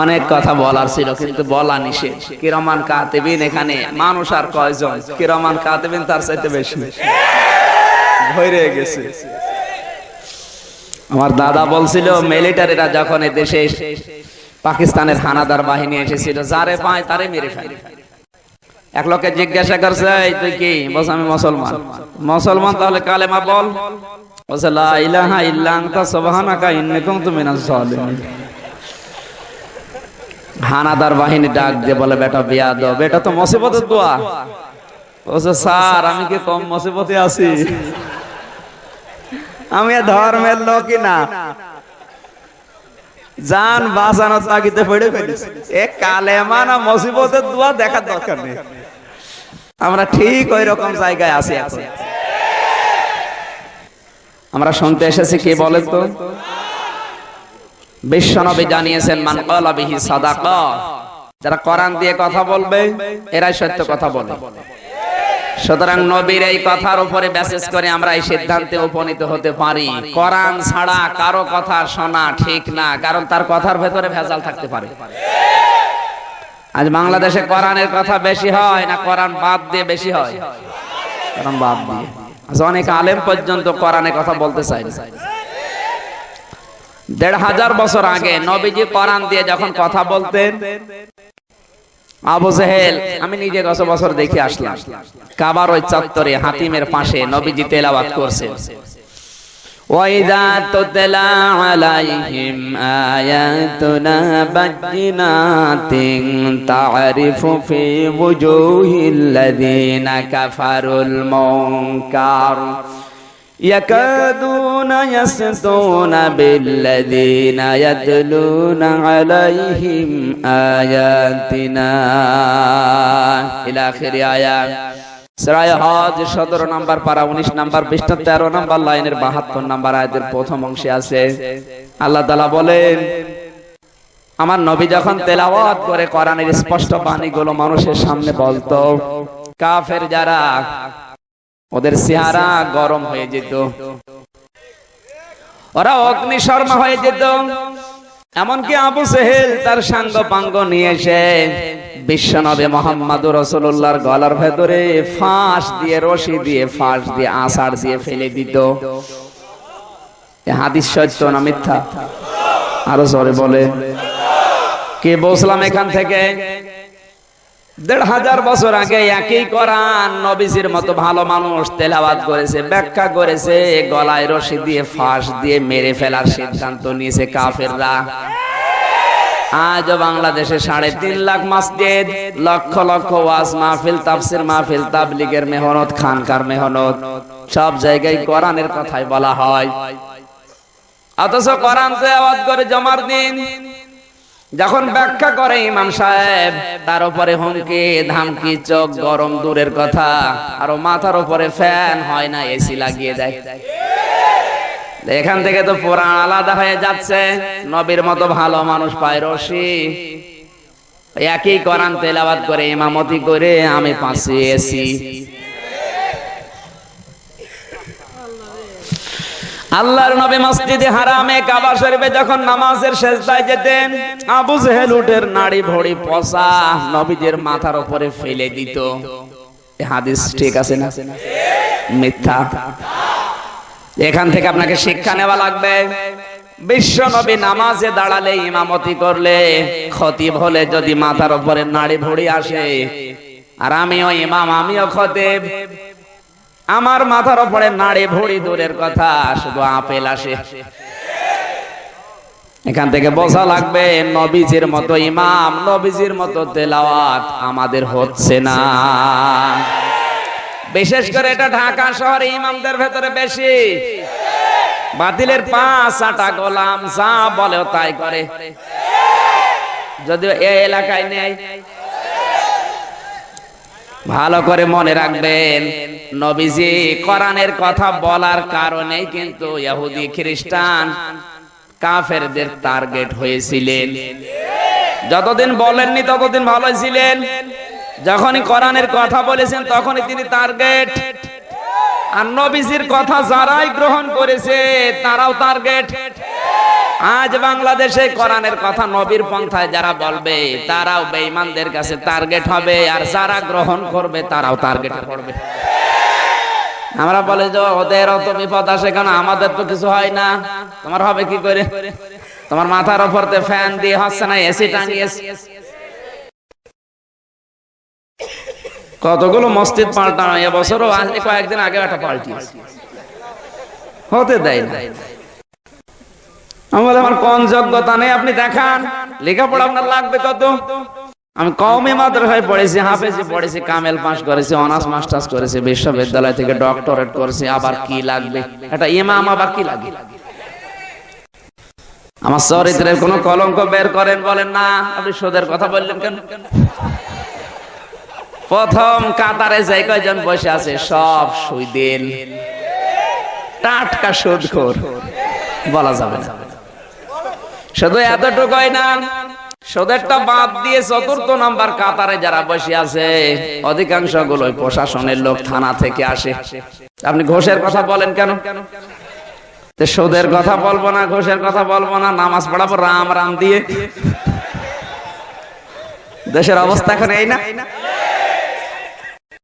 অনেক কথা বলার ছিল কিন্তু বলা নিষেধ। কিরামান কাতিবিন, এখানে মানুষ আর কয়জন? কিরামান কাতিবিন তার চাইতে বেশি ভরে গেছে। আমার দাদা বলছিল মিলিটারিরা যখন এই দেশে পাকিস্তানের হানাদার বাহিনী এসেছিল, যারে পায় তারে মেরে ফেলে। এক লোকে জিজ্ঞাসা করছে, এই তুই কি? বলছে আমি মুসলমান। মুসলমান, তাহলে কালেমা বল। বলছে লা ইলাহা ইল্লা আনতা সুবহানাকা ইন্নী কুনতু মিনাজ জালিমিন। হানাদার বাহিনী ডাক দিয়ে বলে, বেটা বিয়াদব, এটা তো মুসিবতের দোয়া। বলছে স্যার আমি কি কম মুসিবতে আছি? আমি ধর্মের লোকই না, জান বাঁচানোর তাগিদে পড়ে ফেলেছি। এ কালেমা না মুসিবতের দোয়া দেখার দরকার নেই। আমরা ঠিক ওই রকম জায়গায় আছি এখন। আমরা শুনতে এসেছি কি বলেন তো, বিশ্বনবী জানিয়েছেন মান ক্বালা বিহি সাদাকা, যারা কোরআন দিয়ে কথা বলবে এরাই সত্য কথা বলে। সুতরাং নবীর এই কথার উপরে বেসিস করে আমরা এই সিদ্ধান্তে উপনীত হতে পারি, কোরআন ছাড়া কারো কথা শোনা ঠিক না, কারণ তার কথার ভেতরে ভেজাল থাকতে পারে। আজ বাংলাদেশে কোরআনের কথা বেশি হয় না কোরআন বাদ দিয়ে বেশি হয়? কোরআন বাদ দিয়ে। আজ অনেক আলেম পর্যন্ত কোরআনের কথা বলতে চায় না। ১৫০০ বছর আগে নবীজি কোরআন দিয়ে যখন কথা বলতেন, আবু জেহেল, আমি নিজে গত বছর দেখে আসলাম, কাবার ওই চত্বরে হাতিমের পাশে নবীজি তেলাওয়াত করছেন, ওয়াইদা তুতলা আলাইহিম আয়াতুনা বাজ্জিনাতিন তা'রিফু ফি ওয়ুজুহিল্লাযিনা কাফারুল মুনকার ইয়াকাদুনা ইয়াসতুনা বিল্লাযিনা ইয়াতলুনা আলাইহিম আয়াতিনা ইলা আখির আয়াত। সূরা হজ ১৭ নম্বর পারা ১৯ নম্বর পৃষ্ঠা ১৩ নম্বর লাইনের ৭২ নম্বর আয়াতের প্রথম অংশে আছে আল্লাহ তাআলা বলেন, আমার নবী যখন তেলাওয়াত করে কোরআনের স্পষ্ট বাণীগুলো মানুষের সামনে বলতো, কাফের যারা ওদের চেহারা গরম হয়ে যেত, ওরা অগ্নিশর্মা হয়ে যেত। এমনকি আবু জেহেল তার সাঙ্গ পাঙ্গ নিয়ে এসে বিশ্বনবী মুহাম্মদুর রাসূলুল্লাহর গলার ভেতরে ফাঁস দিয়ে, রশি দিয়ে, ফাঁস দিয়ে, আছাড় দিয়ে ফেলে দিত। এই হাদিস সত্য না মিথ্যা? আরো জোরে বলে। কে বলছিলাম এখান থেকে ১৫০০ বছর আগে একই কোরআন নবীজির মতো ভালো মানুষ তেলাওয়াত করেছে, ব্যাখ্যা করেছে, গলায় রশি দিয়ে ফাঁস দিয়ে মেরে ফেলার সিদ্ধান্ত নিয়েছে কাফেররা। আজ বাংলাদেশে ৩.৫ লাখ মসজিদ, লক্ষ লক্ষ ওয়াজ মাহফিল, তাফসীর মাহফিল, তাবলীগের মেহনত, খানকার মেহনত, সব জায়গায় কোরআনের কথাই বলা হয়। অথচ কোরআন তেলাওয়াত করে জমার দিন যখন ব্যাখ্যা করে ইমাম সাহেব, তার উপরে হুমকি ধামকি, চোখ গরম দূরের কথা, আরো মাথার উপরে ফ্যান হয় না, এসি লাগিয়ে দেয়। এখান থেকে তো পুরা আলাদা হয়ে যাচ্ছে। নবীর মতো ভালো মানুষ পায় রশি, একই কোরআন তেলাওয়াত করে ইমামতি করে আমি পাশে এসি। আল্লাহর নবী মসজিদে হারামে কাবা শরীফে যখন নামাজের সিজদায় যেতেন, আবু জেহেল উটের নাড়ি ভড়ি পচা নবীজির মাথার উপরে ফেলে দিত। এই হাদিস ঠিক আছে না মিথ্যা? এখান থেকে আপনাকে শিক্ষা নেওয়া লাগবে। বিশ্ব নবী নামাজে দাঁড়ালে, ইমামতি করলে, খতিব হলে যদি মাথার উপরে নাড়ি ভড়ি আসে, আর আমিও ইমাম, আমিও খতিব, আমার মাথার উপরে নাড়ি ভড়ি দূরের কথা, শুধু আপেল আসে। এখান থেকে বোঝা লাগবে নবীজির মতো ইমাম, নবীজির মতো তেলাওয়াত আমাদের হচ্ছে না। বিশেষ করে এটা ঢাকা শহরে ইমামদের ভেতরে বেশি। বাতিলের ৫ গোলাম যা বলে তাই করে, যদিও এই এলাকায় নেই। ভালো করে মনে রাখবেন, নবীজি কোরআনের কথা বলার কারণে কিন্তু ইহুদি খ্রিস্টান কাফেরদের টার্গেট হয়েছিলেন। যতদিন বলেননি ততদিন ভালো ছিলেন, যখনই কোরআনের কথা বলেছেন তখনই তিনি টার্গেট। আর নবীজির কথা যারাই গ্রহণ করেছে তারাও টার্গেট। আজ বাংলাদেশে কোরআনের কথা নবীর পন্থায় যারা বলবে তারাও বেঈমানদের কাছে টার্গেট হবে, আর যারা গ্রহণ করবে তারাও টার্গেট করবে। আমরা বলে যে ওদের অত বিপদ আসে কেন, আমাদের তো কিছু হয় না, তোমার হবে কি করে? তোমার মাথার উপর ফ্যান দিয়ে হচ্ছে না, এসি টাঙিয়েছে। কতগুলো মসজিদ পাল্টানো এবছরও, কয়েকদিন আগে একটা পাল্টিয়েছে, হতে দেয় না। আমার কোন যোগ্যতা নেই আপনি দেখান, লেখাপড়া আপনার লাগবে কত? আমি কওমি মাদ্রাসায় পড়েছি, হাফেজি পড়েছি, কামেল পাস করেছি, অনার্স মাস্টার্স করেছি, বিশ্ববিদ্যালয় থেকে ডক্টরেট করেছি, আবার কি লাগবে? এটা ইমাম আবার কি লাগে? আমার চরিত্রের কোন কলঙ্ক বের করেন, বলেন না। আপনি সুদের কথা বললেন কেন? প্রথম কাতারে যে কয়জন বসে আছে সব সুদিন, টাটকা সুদখোর, বলা যাবে না। শুধু এতটুকুই না, সুদেরটা বাদ দিয়ে চতুর্থ নাম্বার কাতারে যারা বসে আছে অধিকাংশ গুলোই প্রশাসনের লোক, থানা থেকে আসে। আপনি ঘোষের কথা বলেন কেন? সুদের কথা বলবো না, ঘোষের কথা বলবো না, নামাজ পড়াবো রাম রাম দিয়ে। দেশের অবস্থা এখন এই না।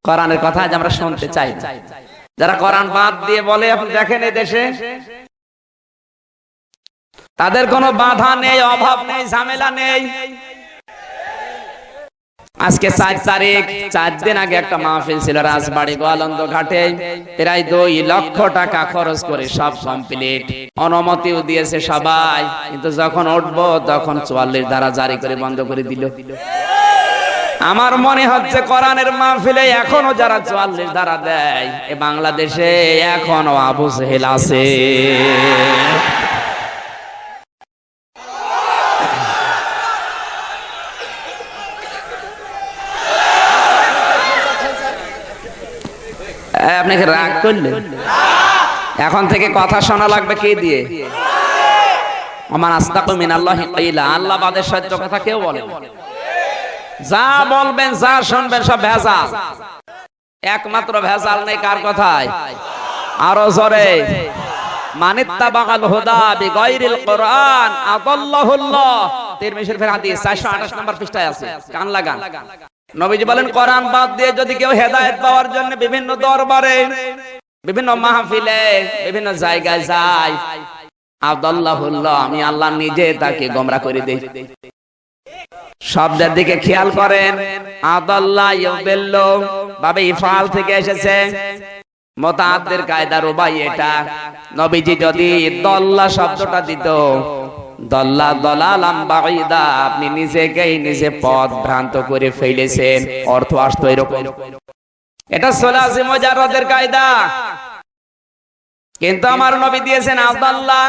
কোরআনের কথা আজ আমরা শুনতে চাই না। যারা কোরআন বাদ দিয়ে বলে, আপনি দেখেন এই দেশে তাদের কোনো বাধা নেই, অভাব নেই, ঝামেলা নেই। আজকে 4 তারিখ, 4 দিন আগে একটা মাহফিল ছিল রাজবাড়ী গোয়ালন্দ ঘাটে, প্রায় 2 লক্ষ টাকা খরচ করে সব কমপ্লিট, অনুমতিও দিয়েছে সবাই, কিন্তু যখন উঠবো তখন 44 ধারা জারি করে বন্ধ করে দিল। আমার মনে হচ্ছে কোরআনের মাহফিলে এখনো যারা 44 ধারা দেয়, এ বাংলাদেশে এখনো আবু জেহেল আছে। আপনাকে রাগ করলেন? এখন থেকে কথা শোনা লাগবে কে দিয়ে? ওমান আসদাকু মিনাল্লাহি কিলা, আল্লাহ বাদে সত্য কথা কেউ বলে না। যা বলবেন, যা শুনবেন সব ভেজাল। একমাত্র ভেজাল নেই কার কথায়? আরো জোরে, মানিত্তাবাগাল হুদা বিগাইরিল কোরআন আদাল্লাহুল্লাহ। তিরমিজি শরীফের হাদিস 428 নম্বর পৃষ্ঠায় আছে, কান লাগান। নবীজি বলেন, কোরআন বাদ দিয়ে যদি কেউ হেদায়েত পাওয়ার জন্য বিভিন্ন দরবারে, বিভিন্ন মাহফিলে, বিভিন্ন জায়গায় যায়, আদাল্লাহুল্লাহ, আমি আল্লাহ নিজে তাকে গোমরাহ করে দেই। শব্দের দিকে খেয়াল করেন, আদাল্লাহ ইউবিল্লু বাবে ইফআল থেকে এসেছে, মুতাআদ্দির কায়দা রুবাই এটা। নবীজি যদি দল্লা শব্দটা দিত, দল্লা দলালাম বাঈদা, আপনি নিজেকেই নিজে পথ ভ্রান্ত করে ফেলেছেন, অর্থ আসতো এরকম। এটা সুলাসি মুজাররাদের কায়দা, কিন্তু আমার নবী দিয়েছেন আদাল্লাহ,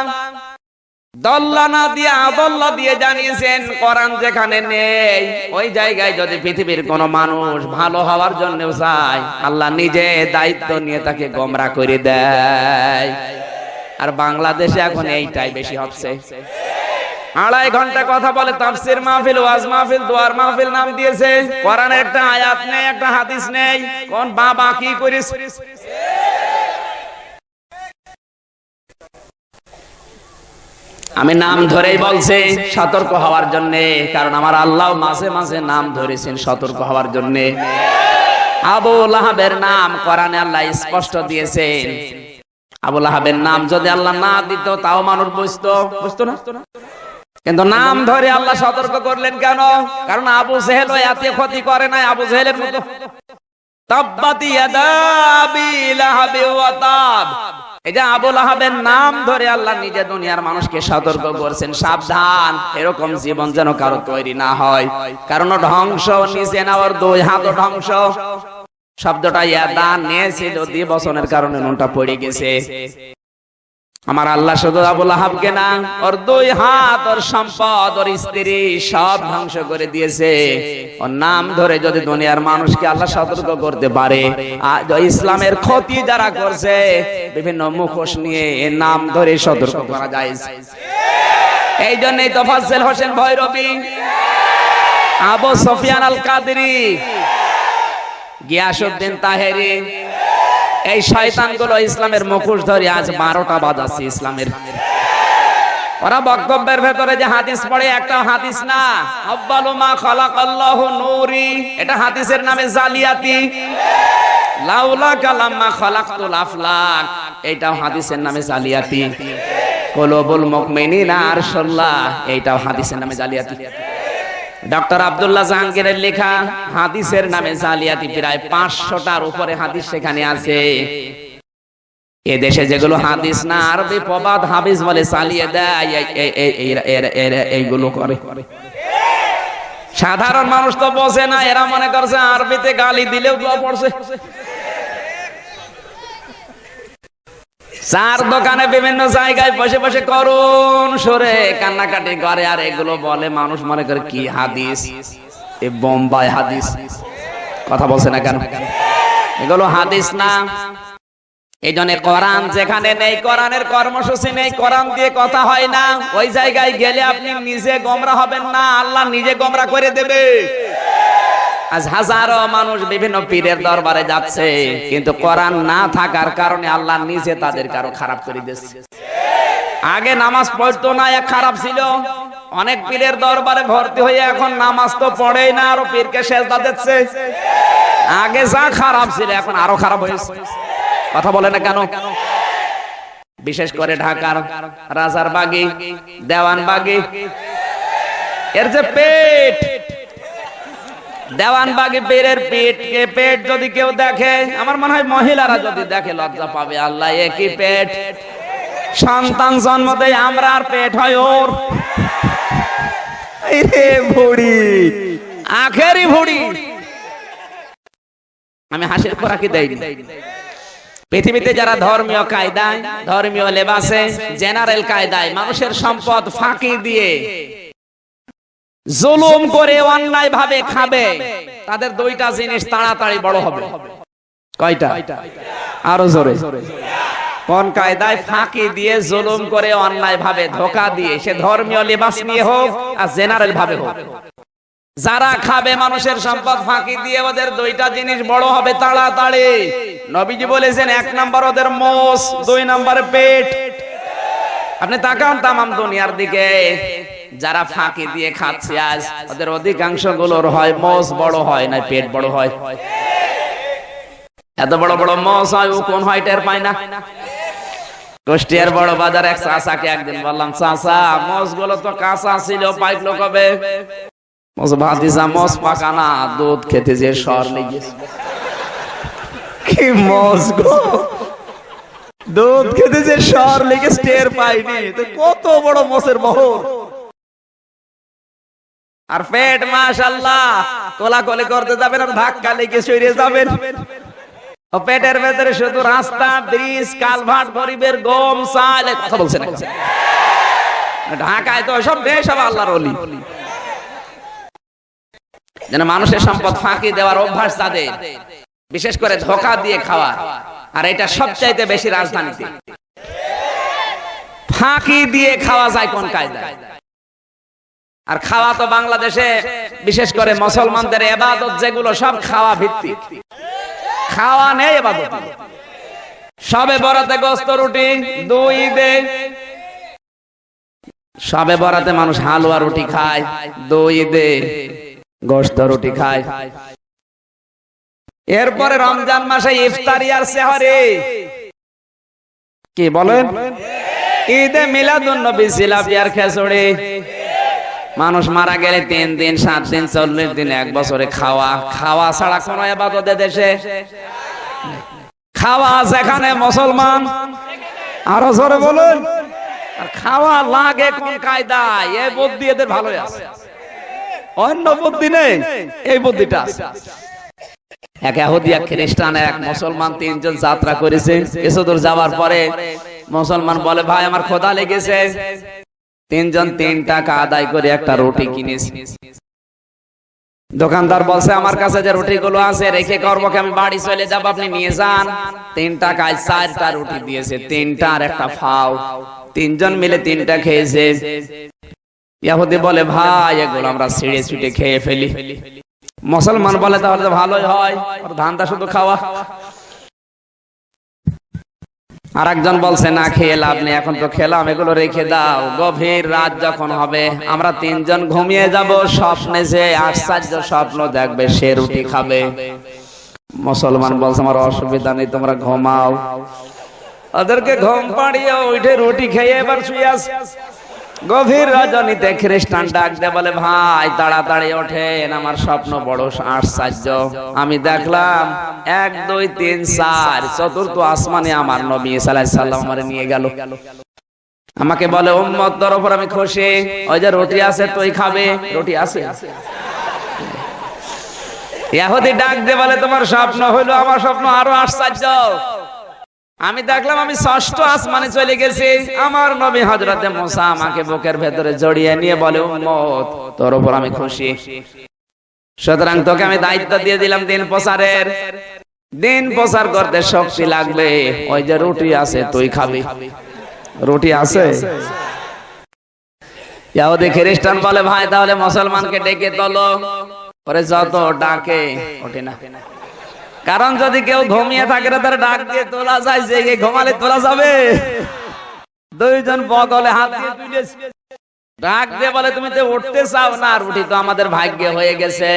দল্লা না দিয়ে আদাল্লাহ দিয়ে জানিয়েছেন। কোরআন যেখানে নেই ওই জায়গায় যদি পৃথিবীর কোন মানুষ ভালো হওয়ার জন্য চায়, আল্লাহ নিজে দায়িত্ব নিয়ে তাকে গোমরাহ করে দেয়। আর বাংলাদেশে এখন এইটাই বেশি হচ্ছে। 2.5 ঘন্টা কথা বলে, তাফসীর মাহফিল, ওয়াজ মাহফিল, দোয়ার মাহফিল নাম দিয়েছে। কোরআনের একটা আয়াত নেই, একটা হাদিস নেই। কোন বাবা কি করিস? আমি নাম ধরেই বলছি সতর্ক হওয়ার জন্য, কারণ আমার আল্লাহ মাঝে মাঝে নাম ধরেছেন সতর্ক হওয়ার জন্য। আবু লাহাবের নাম কোরআনে আল্লাহ স্পষ্ট দিয়েছেন। আবু লাহাবের নাম যদি আল্লাহ না দিত তাও মানুষ বুঝতো না, কিন্তু নাম ধরে আল্লাহ সতর্ক করলেন কেন? কারণ আবু জেহেল এত ক্ষতি করে নাই আবু জেহেলের মতো। তাব্বাত ইয়াদা আবি লাহাবি ওয়া তাব, এই যে আবু লাহাবের নাম ধরে আল্লাহ নিজে দুনিয়ার মানুষকে সতর্ক করছেন, সাবধান, এরকম জীবন যেন কারো তৈরি না হয়। কারণ ধ্বংস নিচে নেওয়ার 2 হাত ধ্বংস। শব্দটা ইয়াদা নিয়েছিল দিবসনের কারণে নুনটা পড়ে গেছে। আমার আল্লাহ শুধু আবু লাহাবকে না, ওর 2 হাত, ওর সম্পদ, ওর স্ত্রী সব ধ্বংস করে দিয়েছে। ওর নাম ধরে যদি দুনিয়ার মানুষকে আল্লাহ সতর্ক করতে পারে, ইসলামের ক্ষতি যারা করছে বিভিন্ন মুখোশ নিয়ে এর নাম ধরে সতর্ক করা যায়। এই জন্যই তোফাজ্জল হোসেন ভৈরবী, আবু সুফিয়ান আল কাদরি, গিয়াসউদ্দিন তাহেরি, এই শয়তানগুলো ইসলামের মুখোশ ধরে আজ 12টা বাজাচ্ছে ইসলামের। ওরা বক্তব্যের ভেতরে যে হাদিস পড়ে, একটা হাদিস না। আব্বালু মা খালাকাল্লাহু নূরি, এটা হাদিসের নামে জালিয়াতি। লাউলা কালাম্মা খালাকতুল আফলাক, এটাও হাদিসের নামে জালিয়াতি। কুলুবুল মুমিনিনা আরশুল্লাহ, এটাও হাদিসের নামে জালিয়াতি। ডক্টর আব্দুল্লাহ জাহাঙ্গীরের লেখা হাদিসের নামে জালিয়াতি প্রায় 500টার উপরে হাদিস সেখানে আছে। এ দেশে যেগুলো হাদিস না, আরবি প্রবাদ হাদিস বলে চালিয়ে দেয়, এইগুলো করে। সাধারণ মানুষ তো বোঝে না, এরা মনে করছে আরবিতে গালি দিলেও দোয়া পড়ছে। চার দোকানে বিভিন্ন জায়গায় বসে বসে করুন সরে কান্নাকাটি করে, আর এগুলো বলে মানুষ মনে করে কি হাদিস, এ বোম্বাই হাদিস। কথা বলছে না কেন? এগুলো হাদিস না। এই জন্য কোরআন যেখানে নেই, কোরআনের কর্মসূচি নেই, কোরআন দিয়ে কথা হয় না, ওই জায়গায় গেলে আপনি নিজে গোমরা হবেন না, আল্লাহ নিজে গোমরা করে দেবে। আজ হাজারো মানুষ বিভিন্ন পীরের দরবারে যাচ্ছে, কিন্তু কোরআন না থাকার কারণে আল্লাহ নিজে তাদের কারো খারাপ করে দিচ্ছে। আগে নামাজ পড়তো না, এক খারাপ ছিল, অনেক পীরের দরবারে ভর্তি হয়ে এখন নামাজ তো পড়েই না, আরো পীরকে সেজদা দিচ্ছে। আগে যা খারাপ ছিল এখন আরো খারাপ হয়েছে। কথা বলে না কেন? বিশেষ করে ঢাকার রাজারবাগী, দেওয়ানবাগী, এর যে পেট, দেওয়ানবাগী পীরের পেট যদি কেউ দেখে, আমার মনে হয় মহিলারা যদি দেখে লজ্জা পাবে। আল্লাহ, একই পেট, সন্তান জন্ম দেয় আমরা, আর পেট হয় ওর। ভুড়ি, আখেরি ভুড়ি। আমি হাসির খোরাকি দেইনি। পৃথিবীতে যারা ধর্মীয় কায়দায়, ধর্মীয় লেবাসে, জেনারেল কায়দায় মানুষের সম্পদ ফাঁকি দিয়ে জুলুম করে অন্যায় ভাবে খাবে, তাদের দুইটা জিনিস তাড়াতাড়ি বড় হবে। কয়টা? আরো জোরে। কোন কায়দায়? ফাঁকি দিয়ে জুলুম করে অন্যায় ভাবে ধোঁকা দিয়ে, সে ধর্মীয় লেবাস নিয়ে হোক আর জেনারেল ভাবে হোক। যারা খাবে মানুষের সম্পদ ফাঁকি দিয়ে, ওদের দুইটা জিনিস বড় হবে তাড়াতাড়ি। নবীজি বলেছেন, 1 নাম্বার ওদের মোষ, 2 নাম্বারে পেট। আপনি তাকান তামাম দুনিয়ার দিকে, যারা ফাঁকি দিয়ে খাচ্ছে আজ, ওদের অধিকাংশ গুলোর হয় মোষ বড় হয় না পেট বড় হয়। এত বড় বড় মোষ হয়, ও কোন হয় টের পায় না। কুষ্টিয়ার বড় বাজার এক চাচাকে একদিন বললাম, চাচা মোষ গুলো তো কাঁচা ছিল, পাইকলো কবে? মোষ ভাতিজা, মোষ পাকা না, দুধ খেতে যে সর লেগেছে। কি মোষ গো, দুধ খেতে যে সর লেগেছে টের পাইনি। তো কত বড় মোষের বহর, আর পেট মাশাআল্লাহ, কোলাকুলি করতে যাবেন আর ধাক্কা লেগে সরে যাবেন। ও পেটের ভেতরে শুধু রাস্তা, ব্রিজ, কালভার্ট, গরিবের গম, চাল। কথা বলছেন ঢাকায় তো সব দেশ সব আল্লাহর ওলি। যেন মানুষের সম্পদ ফাঁকি দেওয়ার অভ্যাস তাদের, বিশেষ করে ধোঁকা দিয়ে খাওয়া। আর এটা সবচাইতে বেশি রাজধানীতে। ফাঁকি দিয়ে খাওয়া যায় কোন কায়দায়? আর খাওয়া তো বাংলাদেশে বিশেষ করে মুসলমানদের ইবাদত যেগুলো সব খাওয়া ভিত্তিক। খাওয়া নেই ইবাদত। সবে বরাতে গোশত রুটি, 2 ঈদে সবে বরাতে মানুষ হালুয়া রুটি খায়, 2 ঈদে গোশত রুটি খায়। এরপরে রমজান মাসে ইফতারি আর সেহরি। কি বলেন? ঈদে মিলাদুন নবী, জিলাপি আর খিচুড়ি। মানুষ মারা গেলে 3 দিন, 7 দিন, 40 দিন, 1 বছরে খাওয়া। খাওয়া ছাড়া কোন ইবাদত দেশে? খাওয়া যেখানে মুসলমান, আরো জোরে বলুন। আর খাওয়া লাগে কোন কায়দায়? এই বুদ্ধি এদের ভালো আছে, অন্য বুদ্ধি নেই, এই বুদ্ধিটা আছে। এক ইহুদি, এক খ্রিস্টান, এক মুসলমান, 3 জন যাত্রা করেছে। কিছু দূর যাওয়ার পরে মুসলমান বলে, ভাই আমার ক্ষুধা লেগেছে। 3 জন 3 টাকা আদায় করে একটা রুটি কিনেছে। দোকানদার বলছে, আমার কাছে যে রুটিগুলো আছে রেখে করবো কি, আমি বাড়ি চলে যাব, আপনি নিয়ে যান। 3 টাকায় 4টা রুটি দিয়েছে, 3টা আর একটা ফাও। 3 জন মিলে 3টা খেয়েছে। ইহুদি বলে, ভাই এগুলো আমরা ছিঁড়ে ছুটে খেয়ে ফেলি। মুসলমান বলে, তাহলে তো ভালোই হয়, আর ধান্দা শুধু খাওয়া। আর একজন বলছে না খেয়ে লাভ নেই, এখন তো খেলাম, এগুলো রেখে দাও। গভীর রাত যখন হবে আমরা তিনজন ঘুমিয়ে যাব, স্বপ্নে যে আশ্চর্য স্বপ্ন দেখবে সে রুটি খাবে। মুসলমান বলছে আমার অসুবিধা নেই, তোমরা ঘুমাও। ওদেরকে ঘুম পাড়িয়ে উঠে রুটি খেয়ে এবার শুয়ে আছে। গভীর রজনীতে খ্রিস্টান ডাক দেয়, বলে ভাই তাড়াতাড়ি ওঠেন, আমার স্বপ্ন বড় আশ্চর্য। আমি দেখলাম 1 2 3 4 চতুর্থ আসমানে আমার নবী সাল্লাল্লাহু আলাইহি সাল্লাম আমারে নিয়ে গেল। আমাকে বলে উম্মত তোর উপর আমি খুশি, ওই যে রুটি আছে তুই খাবে। রুটি আছে? ইহুদি ডাক দিয়ে বলে তোমার স্বপ্ন হলো আমার স্বপ্ন আরো আশ্চর্য। আমি দেখলাম আমি 6ষ্ঠ আসমানে চলে গেছি, আমার নবী হযরতে মুসা আমাকে বুকের ভেতরে জড়িয়ে নিয়ে বলে উম্মত তোর উপর আমি খুশি, সুতরাং তোকে আমি দায়িত্ব দিয়ে দিলাম দিন প্রচারের। দিন প্রচার করতে শক্তি লাগবে, ওই যে রুটি আছে তুই খাবি। রুটি আছে? ইহুদি খ্রিস্টান বলে ভাই তাহলে মুসলমানকে ডেকে তোলো। পরে যত ডাকে ওঠে না, কারণ যদি কেউ ঘুমিয়ে থাকে তার ডাক দিয়ে তোলা যায়, জেগে ঘুমালে তোলা যাবে? দুইজন বগলে হাত দিয়ে তুলেছে, ডাক দিয়ে বলে তুমি তো উঠতে চাও না, রুটি তো আমাদের ভাগ্যে হয়ে গেছে।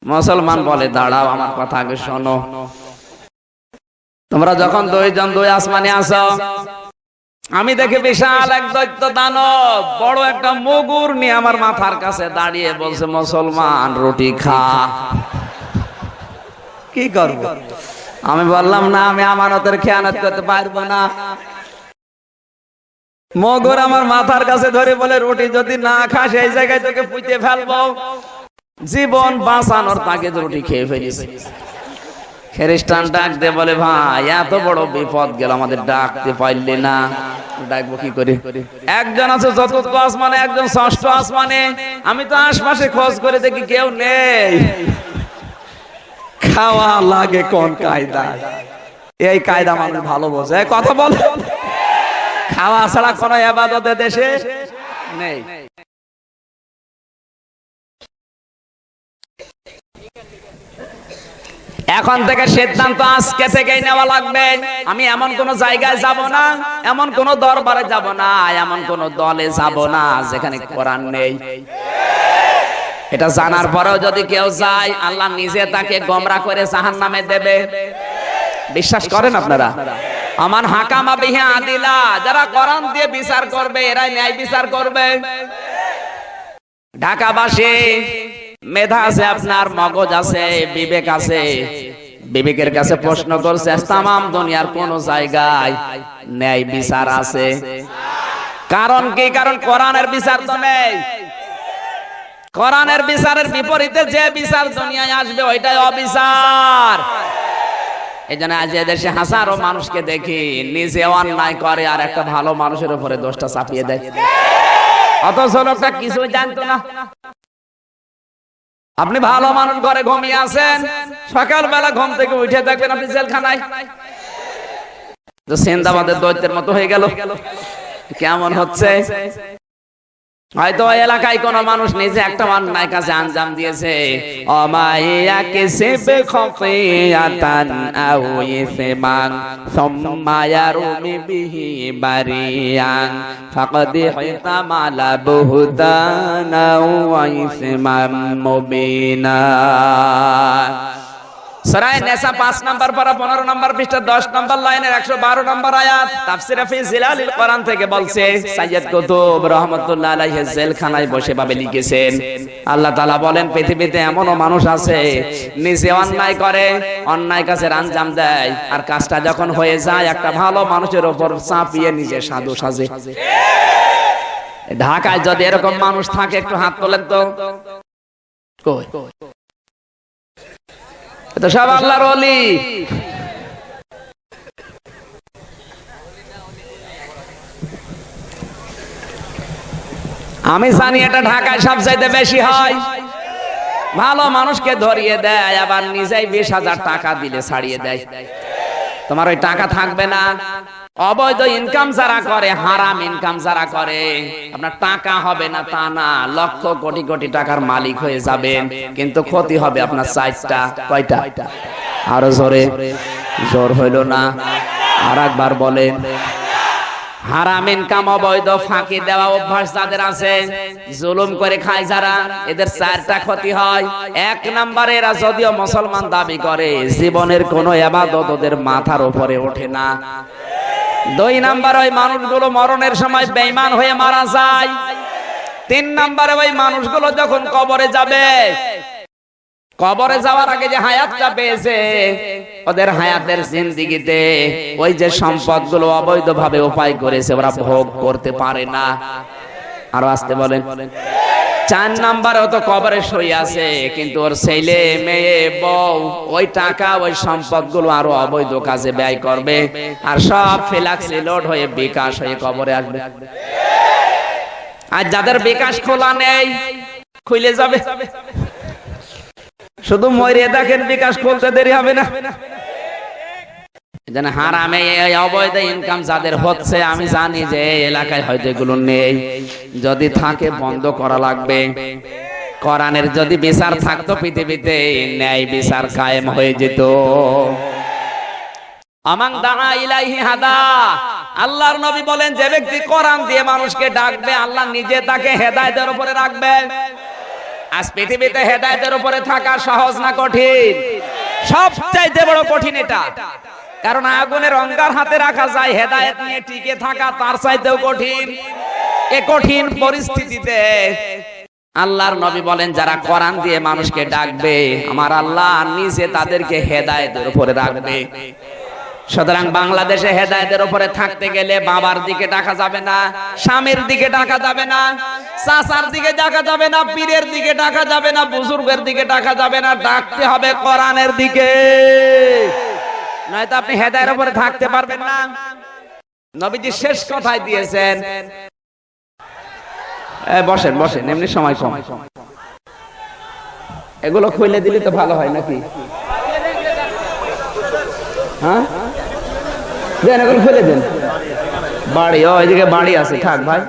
মুসলমান বলে দাঁড়াও আমার কথা আগে শোনো, তোমরা যখন দুইজন দুই আসমানে আসো, আমি দেখি বিশাল এক দৈত্য দানব বড় একটা মুগুর নিয়ে আমার মাথার কাছে দাঁড়িয়ে বলছে মুসলমান রুটি খা। কি করব? আমি বললাম না আমি আমানতের খেয়ানত করতে পারবো না। মগর আমার মাথার কাছে ধরে বলে রুটি যদি না খাস এই জায়গায় তোকে পুঁতে ফেলবো। জীবন বাঁচানোর তাকে রুটি খেয়ে ফেলিস। খ্রিস্টান ডাক দিয়ে বলে ভাই এত বড় বিপদ গেল, আমাদের ডাকতে পারলি না, ডাকবো কি করে? একজন আছে চতুর্থ আসমানে, একজন 6ষ্ঠ আসমানে, আমি তো আশপাশে খোঁজ করে দেখি কেউ নেই। খাওয়া লাগে কোন কায়দা? এই কায়দা মানুষ ভালো বোঝে। কথা বল, খাওয়া ছাড়া কোন ইবাদত দেশে নেই। এখন থেকে সিদ্ধান্ত আজকে থেকেই নেওয়া লাগবে, আমি এমন কোন জায়গায় যাব না, এমন কোন দরবারে যাব না, এমন কোন দলে যাব না যেখানে কোরআন নেই। এটা জানার পরেও যদি কেউ যায় আল্লাহ নিজে তাকে গোমরাহ করে জাহান্নামে দেবে। বিশ্বাস করেন আপনারা? আমান হাকামা বিহি আদিলা, যারা কোরআন দিয়ে বিচার করবে এরাই ন্যায় বিচার করবে। ঢাকাবাসী মেধা আছে, আপনার মগজ আছে, বিবেক আছে, বিবেকের কাছে প্রশ্ন করছে তামাম দুনিয়ার কোন জায়গায় ন্যায় বিচার আছে? কারণ কি? কারণ কোরআনের বিচার তো নেই। কোরআনের বিচারের বিপরীতে যে বিচার দুনিয়ায় আসবে ওইটাই অবিচার। এইজন্য আজ দেশে হাজারো মানুষকে দেখি নিজে অন্যায় করে আর একটা ভালো মানুষের উপরে দোষটা চাপিয়ে দেয়, অথচ লোকটা কিছুই জানতো না। আপনি ভালো মানুষ ঘরে ঘুমিয়ে আছেন, সকালবেলা ঘুম থেকে উঠে দেখবেন আপনি জেলখানায়। সিন্দাবাদের দৈত্যের মতো হয়ে গেল। কেমন হচ্ছে? হয়তো ওই এলাকায় কোন মানুষ নিজে একটা অন্যায় কাজে আঞ্জাম দিয়েছে। অমাইয়া কিসবে খফিয়াতান আও ইসমান সুম্মা ইয়ারমি বিহি বারিয়ান ফাকাদ হিতামালা বুহতানা ওয়া ইসমান মুবিনা। সূরা নিসা 5 নম্বর পারা 15 নম্বর পৃষ্ঠা 10 নম্বর লাইনের 112 নম্বর আয়াত তাফসীরে ফি জিলালিল কোরআন থেকে বলছে, সাইয়্যিদ কুতুব রাহমাতুল্লাহ আলাইহি জেলখানায় বসে ভাবে লিখেছেন, আল্লাহ তাআলা বলেন পৃথিবীতে এমনও মানুষ আছে নিজে অন্যায় করে, অন্যায় কাজের আঞ্জাম দেয়, আর কাজটা যখন হয়ে যায় একটা ভালো মানুষের উপর চাপিয়ে নিজে সাধু সাজে। ঢাকায় যদি এরকম মানুষ থাকে একটু হাত তোলেন তো। কই? তো সব আল্লাহর ওলি। আমি জানি এটা ঢাকায় সবচাইতে বেশি হয়। ভালো মানুষকে ধরিয়ে দেয়, আবার নিজেই 20,000 টাকা দিলে ছাড়িয়ে দেয়। তোমার ওই টাকা থাকবে না। অবৈধ ইনকাম যারা করে, হারাম ইনকাম যারা করে, আপনার টাকা হবে না তা না, লক্ষ কোটি কোটি টাকার মালিক হয়ে যাবেন, কিন্তু ক্ষতি হবে আপনার 4টা। কয়টা? আরো জোরে। জোর হইল না। আর একবার বলেন, হারাম ইনকাম, অবৈধ ফাঁকি দেওয়া অভ্যাস যাদের আছে, জুলুম করে খায় যারা, এদের চারটা ক্ষতি হয়। এক নম্বরে, এরা যদিও মুসলমান দাবি করে, জীবনের কোনো ইবাদত ওদের মাথার উপরে ওঠে না। দুই নম্বরে, ওই মানুষগুলো মরণের সময় বেঈমান হয়ে মারা যায়। তিন নম্বরে, ওই মানুষগুলো যখন কবরে যাবে, কবরে যাওয়ার আগে যে হায়াতটা পেয়েছে, ওদের হায়াতের জিন্দেগিতে ওই যে সম্পদগুলো অবৈধভাবে উপায় করেছে, ওরা ভোগ করতে পারে না। আরো আসতে বলেন। চার নাম্বারে, ও তো কবরে শুয়ে আছে, কিন্তু ওর ছেলে মেয়ে বউ ওই টাকা ওই সম্পদগুলো আরো অবৈধ কাজে ব্যয় করবে, আর সব ফ্লাক্সি লোড হয়ে বিকাশ হয়ে কবরে আসবে। আর যাদের বিকাশ খোলা নেই, খুলে যাবে। শুধু মরিয়ে দেখেন, বিকাশ খুলতে দেরি হবে না। হারামে অবৈধ ইনকাম যাদের হচ্ছে, আমি জানি যে এলাকায় হয়তো এগুলো নেই, যদি থাকে বন্ধ করা লাগবে। কোরআনের যদি বিচার থাকতো পৃথিবীতে, ন্যায় বিচার কায়েম হয়ে যেত। আমান দাআ ইলাইহি হাদা, আল্লাহর নবী বলেন, যে ব্যক্তি কোরআন দিয়ে মানুষকে ডাকবে, আল্লাহ নিজে তাকে হেদায়েতের উপরে রাখবে। আজ পৃথিবীতে হেদায়েতের উপরে থাকা সহজ না কঠিন? সবচাইতে বড় কঠিন এটা। কারণ আগুনের অঙ্গার হাতে রাখা যায়, হেদায়েত নিয়ে টিকে থাকা তার চাইতেও কঠিন। এই কঠিন পরিস্থিতিতে আল্লাহর নবী বলেন, যারা কোরআন দিয়ে মানুষকে ডাকবে, আমার আল্লাহ নিজে তাদেরকে হেদায়েতের উপরে রাখবে। সুতরাং বাংলাদেশে হেদায়েতের উপরে থাকতে গেলে বাবার দিকে ডাকা যাবে না, স্বামীর দিকে ডাকা যাবে না, চাচার দিকে ডাকা যাবে না, পীরের দিকে ডাকা যাবে না, বুজুর্গের দিকে ডাকা যাবে না, ডাকতে হবে কোরআনের দিকে। নয়তো আপনি হেদায়েতের উপরে থাকতে পারবেন না। নবীজি শেষ কথাই দিয়েছেন। বসেন বসেন, এমনি সময় কম, এগুলো খুলে দিলে তো ভালো হয় নাকি? হ্যাঁ, দেন এগুলো খুলে দেন। বাড়ি ওইদিকে বাড়ি আছে, থাক ভাই।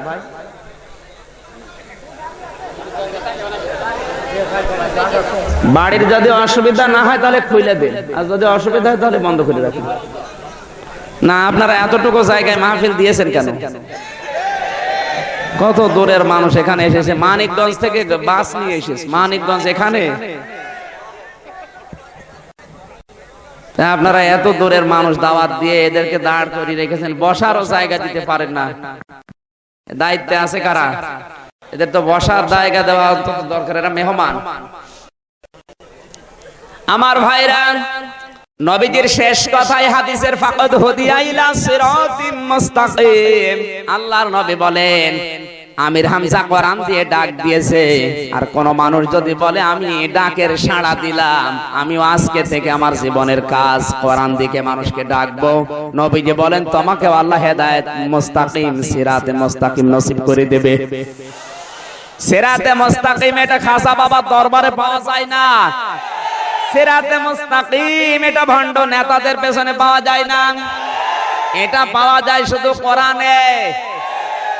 বাড়ির যদি অসুবিধা না হয় তাহলে খুলে দেন, আর যদি অসুবিধা হয় তাহলে বন্ধ করে রাখুন। না, আপনারা এতটুকু জায়গায় মাহফিল দিয়েছেন কেন? কত দূরের মানুষ এখানে এসেছে, মানিকগঞ্জ থেকে বাস নিয়ে এসেছে, মানিকগঞ্জ এখানে। আপনারা এত দূরের মানুষ দাওয়াত দিয়ে এদেরকে দাঁড় করিয়ে রেখেছেন, বসারও জায়গা দিতে পারেন না। দায়িত্বে আছে কারা? এদের তো বসার জায়গা দেওয়া অন্তত দরকার, এরা মেহমান। আমার ভাইরা, নবীজির শেষ কথাই হাদিসের ফাকাদ হুদিয়া ইলা সিরাতিম মুস্তাকিম। আল্লাহর নবী বলেন, আমির হামজা কোরআন দিয়ে ডাক দিয়েছে, আর কোন মানুষ যদি বলে আমি ডাকের সাড়া দিলাম, আমিও আজকে থেকে আমার জীবনের কাজ কোরআন দিকে মানুষকে ডাকবো, নবীজি বলেন তোমাকে আল্লাহ হেদায়েত মুস্তাকিম, সিরাতে মুস্তাকিম নসিব করে দেবে। সিরাতে মুস্তাকিম এটা খাসা বাবার দরবারে পাওয়া যায় না। সিরাতে মুস্তাকিম এটা ভণ্ড নেতাদের পেছনে পাওয়া যায় না, এটা পাওয়া যায় শুধু কোরআনে।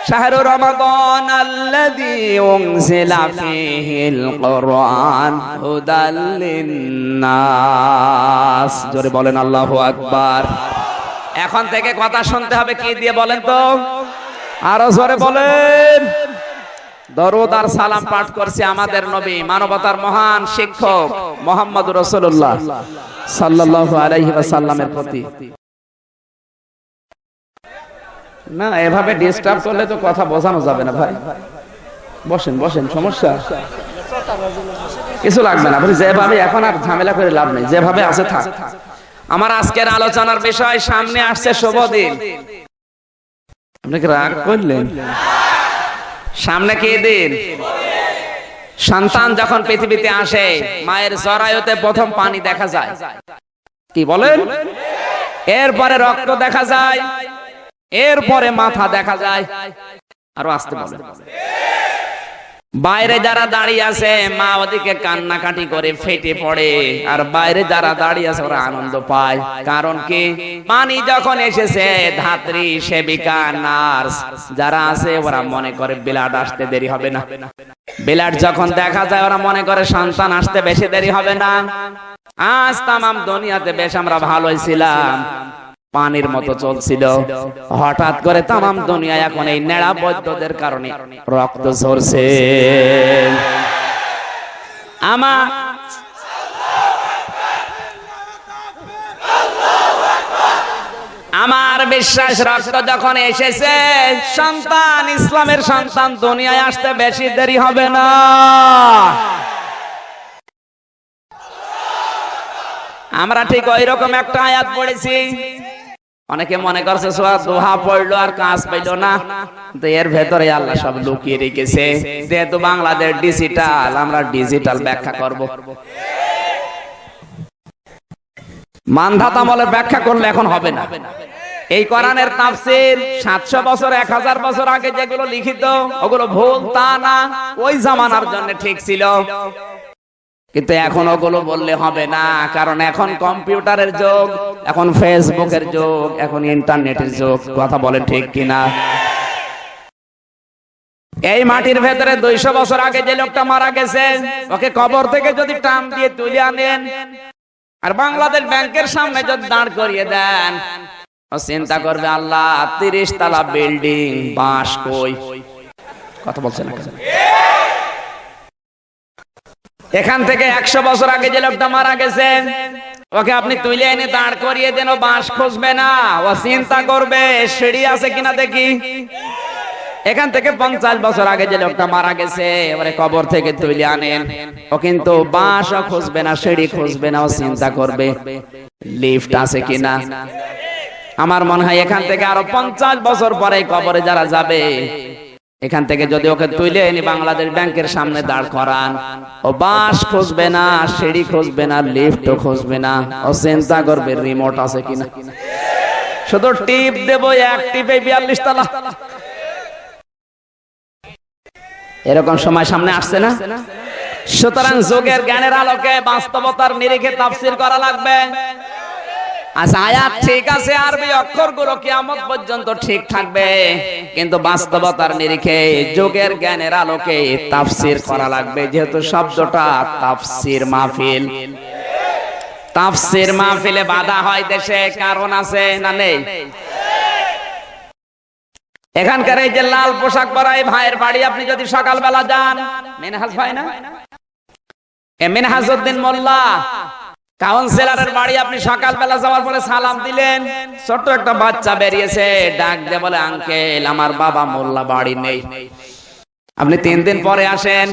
শাহরু রমাদান আল্লাযী উনজিলা ফীহিল কুরআন হুদাল লিন্নাস। জোরে বলেন আল্লাহু আকবার। এখন থেকে কথা শুনতে হবে কি দিয়ে বলেন তো? আরো জোরে বলেন। দরুদ আর সালাম পাঠ করছে আমাদের নবী, মানবতার মহান শিক্ষক মুহাম্মদুর রাসূলুল্লাহ সাল্লাল্লাহু আলাইহি ওয়াসাল্লামের প্রতি। না, এভাবে ডিস্টার্ব করলে তো কথা বোঝানো যাবে না ভাই। বসেন বসেন, সমস্যা কিছু লাগবে না। আপনি যেভাবে, এখন আর ঝামেলা করে লাভ নেই, যেভাবে আছে থাক। আমার আজকের আলোচনার বিষয়, সামনে আসছে শুভ দিন। আপনি কি রাগ করলেন? সামনে কি দিন? সন্তান যখন পৃথিবীতে আসে, মায়ের জরায়ুতে প্রথম পানি দেখা যায়, কি বলেন? এরপরে রক্ত দেখা যায়, এরপরে মাথা দেখা যায়। আরো আসতে বলেন। বাইরে যারা দাঁড়িয়ে আছে, মা ওদিকে কান্নাকাটি করে ফেটে পড়ে, আর বাইরে যারা দাঁড়িয়ে আছে ওরা আনন্দ পায়। কারণ কি? পানি যখন এসেছে, ধাত্রী, সেবিকা, নার্স যারা আছে ওরা মনে করে ব্লাড আসতে দেরি হবে না। ব্লাড যখন দেখা যায় ওরা মনে করে সন্তান আসতে বেশি দেরি হবে না। আজ তামাম দুনিয়াতে বেশ আমরা ভালোই ছিলাম, পানির মতো চলছিল। হঠাৎ করে তামাম দুনিয়ায় এখন এই নেড়া বৈদ্যদের কারণে রক্ত ঝরছে। আমার বিশ্বাস, রক্ত যখন এসেছে, সন্তান, ইসলামের সন্তান দুনিয়ায় আসতে বেশি দেরি হবে না। আমরা ঠিক ওই রকম একটা আয়াত পড়েছি। অনেকে মনে করছে সূরা দোহা পড়লো আর কাজ পাইলো না, তো এর ভেতরে আল্লাহ সব লুকিয়ে রেখেছে। যেহেতু বাংলাদেশ ডিজিটাল, আমরা ডিজিটাল ব্যাখ্যা করব। মানধাতা মলে ব্যাখ্যা করলে এখন হবে না। এই কোরআনের তাফসীর 700 বছর 1000 বছর আগে যেগুলো লিখিত ওগুলো ভুল তা না, ওই জামানার জন্য ঠিক ছিল। কিন্তু এখন ওগুলো বললে হবে না, কারণ এখন কম্পিউটারের যুগ, এখন ফেসবুকের যুগ, এখন ইন্টারনেটের যুগ। কথা বলেন ঠিক কিনা? এই মাটির ভেতরে 200 বছর আগে যে লোকটা মারা গেছে, ওকে কবর থেকে যদি টান দিয়ে তুলে আনেন আর বাংলাদেশ ব্যাংকের সামনে যদি দাঁড় করিয়ে দেন, ও চিন্তা করবে আল্লাহ 30 তলা বিল্ডিং, বাঁশ কই? কথা বলছেন না? এখান থেকে 100 বছর আগে যে লোকটা মারা গেছে, ওকে আপনি তুলে এনে দাঁড় করিয়ে দেন, ও বাঁশ খুঁজবে না, ও চিন্তা করবে সিঁড়ি আছে কিনা দেখি। এখান থেকে 50 বছর আগে যে লোকটা মারা গেছে, এবারে কবর থেকে তুলে আনেন, ও কিন্তু বাঁশও খুঁজবে না, সিঁড়ি খুঁজবে না, ও চিন্তা করবে লিফট আছে কিনা। আমার মনে হয় এখান থেকে আরো 50 বছর পরে কবরে যারা যাবে, এখান থেকে যদি ওকে তুলে এনে বাংলাদেশ ব্যাংকের সামনে দাঁড় করান, ও বাঁশ খুঁজবে না, সিঁড়ি খুঁজবে না, লিফটও খুঁজবে না, ও চিন্তা করবে রিমোট আছে কিনা। শুধু টিপ দেবো, এক টিপে 42 তলা। এরকম সময় সামনে আসছে না? সুতরাং যুগের জ্ঞানের আলোকে বাস্তবতার নিরিখে তাফসীর করা লাগবে। আচ্ছা, আয়াত ঠিক আছে, আরবি অক্ষরগুলো কিয়ামত পর্যন্ত ঠিক থাকবে, কিন্তু বাস্তবতার নিরিখে যুগের জ্ঞানের আলোকে তাফসীর করা লাগবে। যেহেতু শব্দটা তাফসীর মাহফিল, তাফসীর মাহফিলে বাধা হয় দেশে, কারণ আছে না নেই? এখানকার এই যে লাল পোশাক পরা এই ভাইয়ের বাড়ি আপনি যদি সকালবেলা যান, মিনহাজ ভাই না, মিনহাজউদ্দিন মোল্লা কাউন্সিলরের বাড়ি আপনি সকালবেলা যাওয়ার পরে সালাম দিলেন, ছোট্ট একটা বাচ্চা বেরিয়েছে, ডাক দিয়ে বলে আঙ্কেল আমার বাবা মোল্লা বাড়ি নেই। আপনি 3 দিন পরে আসেন,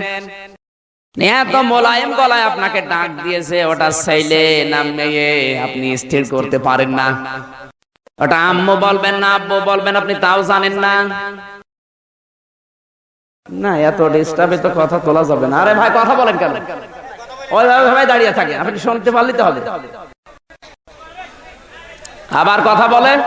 এত মোলায়েম গলায় আপনাকে ডাক দিয়েছে, ওটা ছেলে না মেয়ে আপনি স্থির করতে পারেন না। ওটা আম্মু বলবেন না আব্বু বলবেন, আপনি তাও জানেন না। না, এত ডিস্টার্বে তো কথা তোলা যাবে না। আরে ভাই কথা বলেন কেন? ওইভাবে দাঁড়িয়ে থাকে, আপনি শুনতে পারলে তো হবে। আবার কথা বলেন।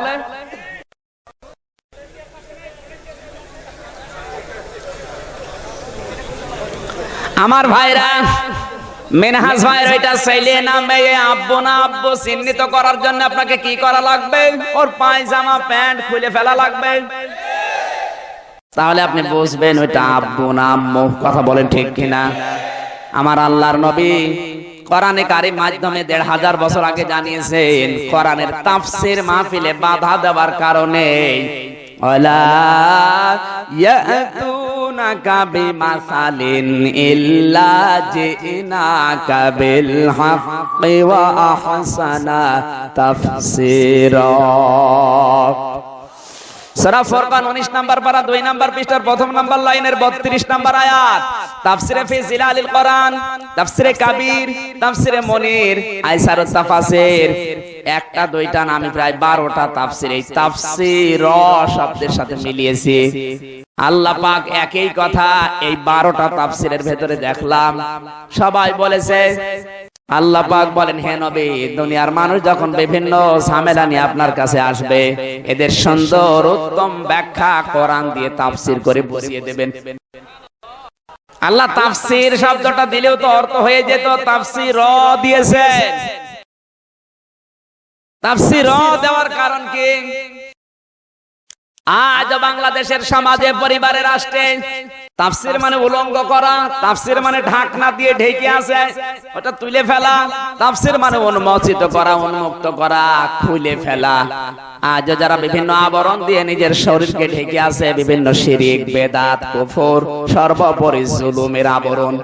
আমার ভাইরা, মিনহাজ ভাইয়ের ওইটা ছেলে না মেয়ে, আব্বু না আব্বু চিহ্নিত করার জন্য আপনাকে কি করা লাগবে? ওর পায়জামা প্যান্ট খুলে ফেলা লাগবে, তাহলে আপনি বুঝবেন ওইটা আব্বু না আম্মু। কথা বলেন ঠিক কিনা? আমার আল্লাহর নবী কোরআনে কারীম মাধ্যমে 1500 বছর আগে জানিয়েছেন, কোরআনের তাফসীর মাহফিলে বাধা দেওয়ার কারণে ওয়ালা ইয়াতুনাকা বিমাসালিন ইল্লা জিনাকা বিল হাক্কি ওয়া আহসানা তাফসীরা। সূরা ফুরকান 19 নম্বর পারা 2 নম্বর পৃষ্ঠার 1ম নম্বর লাইনের 32 নম্বর আয়াত। তাফসীরে ফি জিলালিল কোরআন, তাফসীরে কাবীর, তাফসীরে মুনির, আইসারুত তাফাসির, একটা দুইটা না, আমি প্রায় 12টা তাফসীর এই তাফসীর শব্দের সাথে মিলিয়েছি। আল্লাহ পাক একই কথা এই 12টা তাফসীরের ভেতরে দেখলাম, সবাই বলেছে। আল্লাহ পাক বলেন, হে নবী, দুনিয়ার মানুষ যখন বিভিন্ন ঝামেলা নিয়ে আপনার কাছে আসবে, এদের সুন্দর উত্তম ব্যাখ্যা কোরআন দিয়ে তাফসীর করে বুঝিয়ে দেবেন। আল্লাহ তাফসীর শব্দটা দিলেও তো অর্থ হয়ে যেত, তাফসীর দিয়েছেন। তাফসীর দেওয়ার কারণ কি? আজ বাংলাদেশের সমাজে, পরিবারে, রাষ্ট্রে তাফসীর মানে উলঙ্গ করা, তাফসীর মানে ঢাকনা দিয়ে ঢেকে আছে ওটা তুলে ফেলা, তাফসীর মানে উন্মোচিত করা, উন্মুক্ত করা, খুলে ফেলা। আজ যারা বিভিন্ন আবরণ দিয়ে নিজের শরীরকে ঢেকে আছে, বিভিন্ন শিরক, বেদাত, কুফর, সর্বোপরি জুলুমের আবরণ।